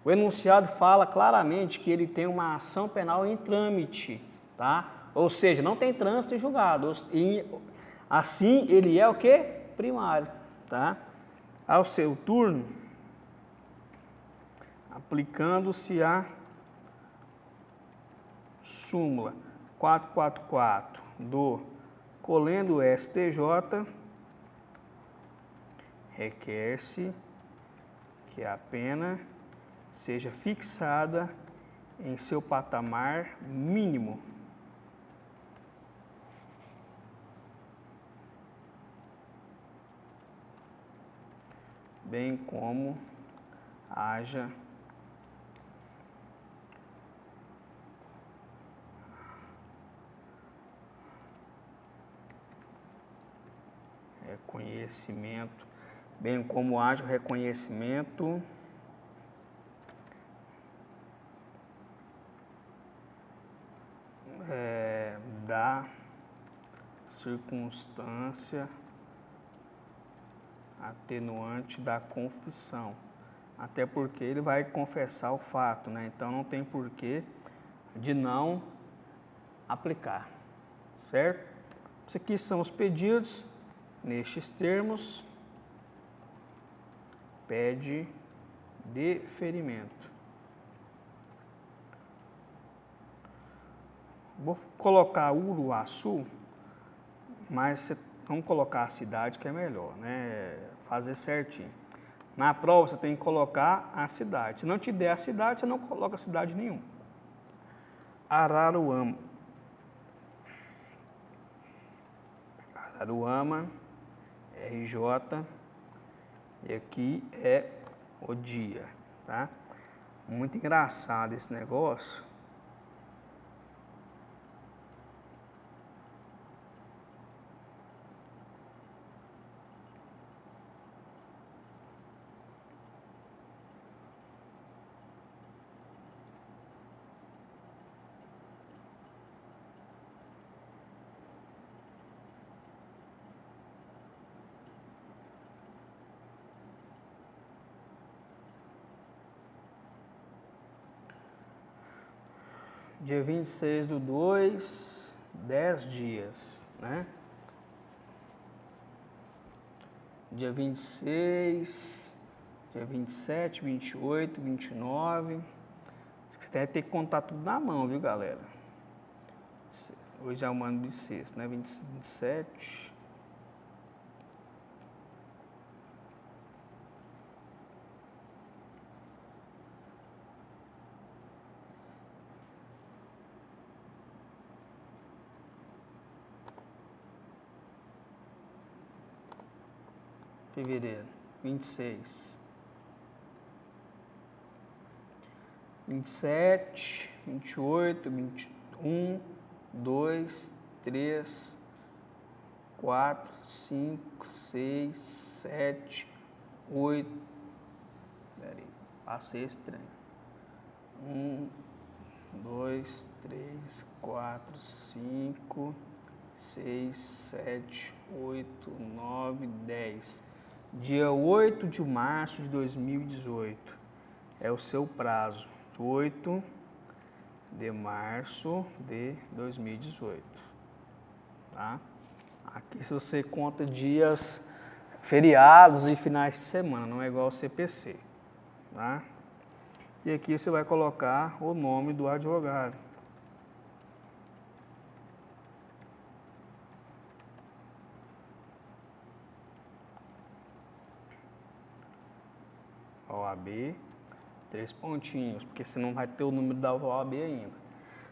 O enunciado fala claramente que ele tem uma ação penal em trâmite, tá? Ou seja, não tem trânsito em julgado. E assim, ele é o quê? Primário, tá? Ao seu turno, aplicando-se a súmula 444 do colendo STJ, requer-se que a pena seja fixada em seu patamar mínimo. Bem como haja reconhecimento, bem como haja reconhecimento da circunstância atenuante da confissão. Até porque ele vai confessar o fato, né? Então não tem porquê de não aplicar, certo? Isso aqui são os pedidos nestes termos. pede deferimento. Vou colocar Uruaçu, mas vamos colocar a cidade que é melhor, né? Fazer certinho. Na prova você tem que colocar a cidade. Se não te der a cidade, você não coloca cidade nenhuma. Araruama. Araruama, RJ, e aqui é o dia, tá? Muito engraçado esse negócio. Dia 26/2, 10 dias, né? Dia 26, dia 27, 28, 29. Você deve ter que contar tudo na mão, viu, galera? Hoje é um ano bissexto, né? 27. Fevereiro, 26, 27, 28, 21, 2, 3, 4, 5, 6, 7, 8. Peraí, passei esse trem. 1, 2, 3, 4, 5, 6, 7, 8, 9, 10. Dia 8 de março de 2018 é o seu prazo. 8 de março de 2018. Tá? Aqui se você conta dias feriados e finais de semana, não é igual ao CPC. Tá? E aqui você vai colocar o nome do advogado. OAB, 3 pontinhos, porque senão vai ter o número da OAB ainda.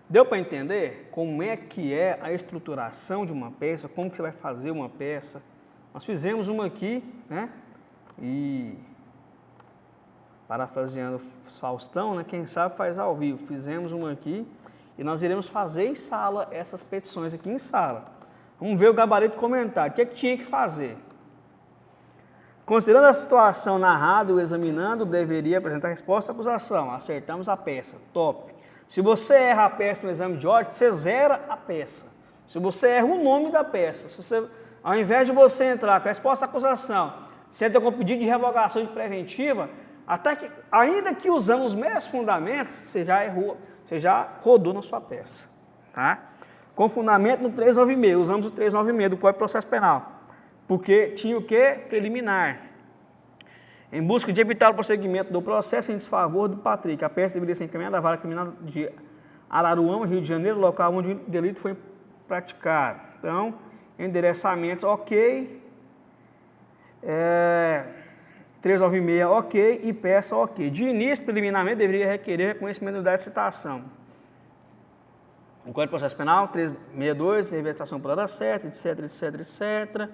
Deu para entender como é que é a estruturação de uma peça, como que você vai fazer uma peça? Nós fizemos uma aqui, né? E parafraseando Faustão, né? Quem sabe faz ao vivo. Fizemos uma aqui e nós iremos fazer em sala essas petições aqui em sala. Vamos ver o gabarito comentário. O que é que tinha que fazer? Considerando a situação narrada, o examinando deveria apresentar a resposta à acusação. Acertamos a peça. Top. Se você erra a peça no exame de ordem, você zera a peça. Se você erra o nome da peça, se você, ao invés de você entrar com a resposta à acusação, você entra com pedido de revogação de preventiva, até que, ainda que usando os mesmos fundamentos, você já errou, você já rodou na sua peça. Tá? Com fundamento no 396, usamos o 396 do Código de Processo Penal. Porque tinha o que? Preliminar. Em busca de evitar o prosseguimento do processo em desfavor do Patrick, a peça deveria ser encaminhada à vara criminal de Araruama, Rio de Janeiro, local onde o delito foi praticado. Então, endereçamento ok, 396 ok e peça ok. De início, preliminarmente, deveria requerer reconhecimento da unidade de citação. O Código de Processo Penal, 362, revestação por hora certa, etc, etc, etc.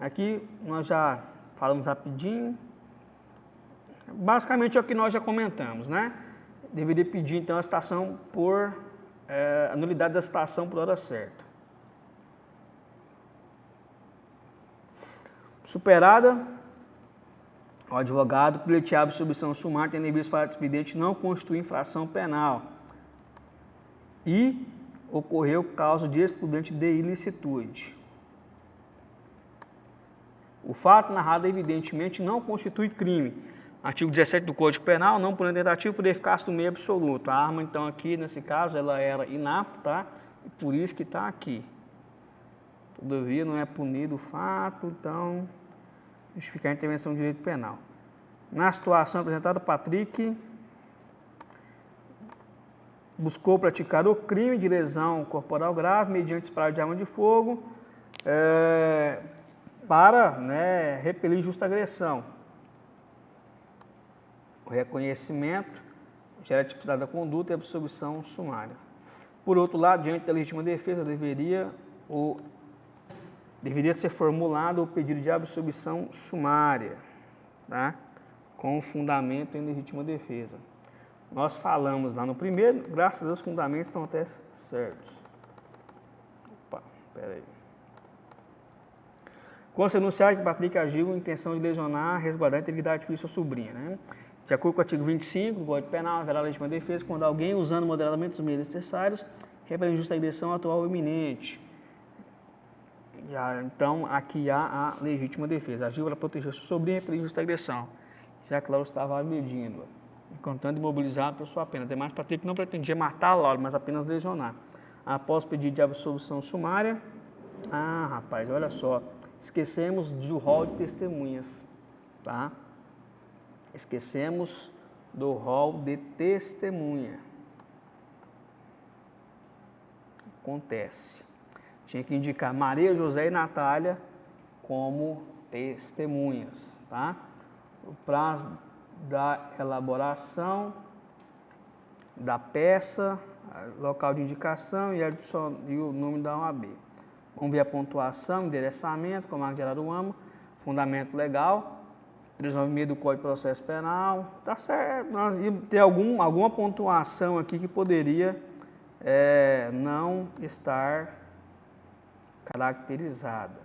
Aqui nós já falamos rapidinho. Basicamente é o que nós já comentamos, né? Deveria pedir então a citação por a nulidade da citação por hora certa. Superada, o advogado pleiteado por submissão sumária tendo em vista fato evidente não constitui infração penal e ocorreu causa de excludente de ilicitude. O fato narrado evidentemente não constitui crime. Artigo 17 do Código Penal, não por tentativa por eficácia do meio absoluto. A arma, então, aqui, nesse caso, ela era inapta, tá? E por isso que está aqui. Todavia, não é punido o fato, então, justificar a intervenção do direito penal. Na situação apresentada, Patrick buscou praticar o crime de lesão corporal grave mediante disparo de arma de fogo para, né, repelir justa agressão. O reconhecimento gera tipicidade da conduta e absolvição sumária. Por outro lado, diante da legítima defesa, deveria ser formulado o pedido de absolvição sumária, tá? Com fundamento em legítima defesa. Nós falamos lá no primeiro, graças a Deus os fundamentos estão até certos. Opa, peraí. Consta denunciar que Patrick agiu com intenção de lesionar, resguardar a integridade física de sua sobrinha, né? De acordo com o artigo 25 do Código Penal, haverá legítima defesa quando alguém, usando moderadamente os meios necessários, repele injusta agressão atual ou iminente. Então, aqui há a legítima defesa. Agiu para proteger sua sobrinha e repelir injusta agressão, já que Laura estava agredindo, contando imobilizado por sua pena. Ademais, Patrick não pretendia matar a Laura, mas apenas lesionar. Após pedido de absolvição sumária, rapaz, olha só, esquecemos do rol de testemunhas, tá? Esquecemos do rol de testemunha. Acontece. Tinha que indicar Maria, José e Natália como testemunhas, tá? O prazo da elaboração da peça, local de indicação e o nome da OAB. Vamos ver a pontuação, endereçamento, comando de Araruama, fundamento legal, 396 do Código de Processo Penal, tá certo. Nós íamos ter alguma pontuação aqui que poderia não estar caracterizada.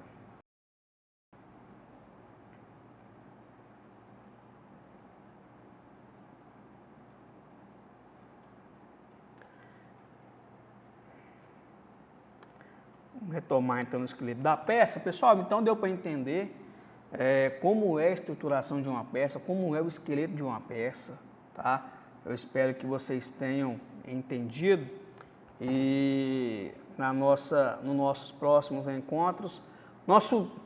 Vamos retomar então o esqueleto da peça. Pessoal, então deu para entender como é a estruturação de uma peça, como é o esqueleto de uma peça, tá? Eu espero que vocês tenham entendido e nos nossos próximos encontros,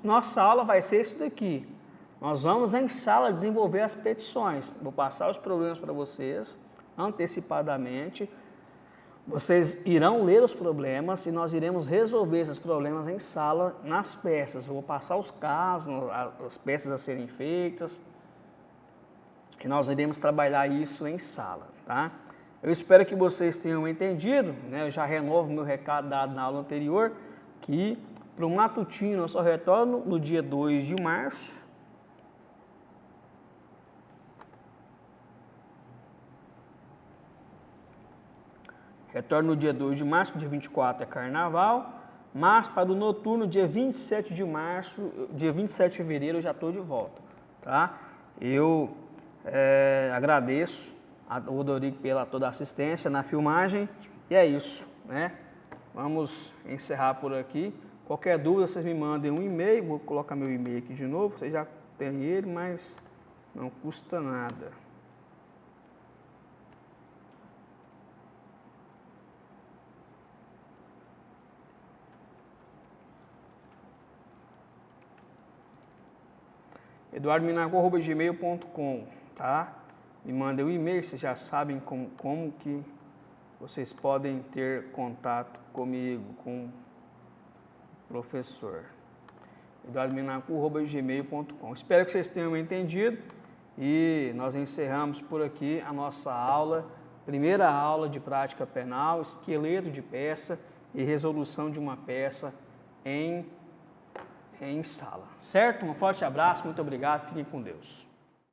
nossa aula vai ser isso daqui. Nós vamos em sala desenvolver as petições. Vou passar os problemas para vocês antecipadamente. Vocês irão ler os problemas e nós iremos resolver esses problemas em sala, nas peças. Eu vou passar os casos, as peças a serem feitas e nós iremos trabalhar isso em sala, tá? Eu espero que vocês tenham entendido, né? Eu já renovo meu recado dado na aula anterior, que para o matutino eu só retorno no dia 2 de março. Retorno no dia 2 de março, dia 24 é carnaval, mas para o noturno, dia 27 de março, dia 27 de fevereiro eu já estou de volta, tá? Eu agradeço ao Rodrigo pela toda a assistência na filmagem e é isso, né? Vamos encerrar por aqui. Qualquer dúvida, vocês me mandem um e-mail, vou colocar meu e-mail aqui de novo, vocês já têm ele, mas não custa nada. eduardominago@gmail.com, tá? Me mandem um e-mail, vocês já sabem como que vocês podem ter contato comigo, com o professor. eduardominago@gmail.com. Espero que vocês tenham entendido e nós encerramos por aqui a nossa aula, primeira aula de prática penal, esqueleto de peça e resolução de uma peça em sala, certo? Um forte abraço, muito obrigado, fiquem com Deus.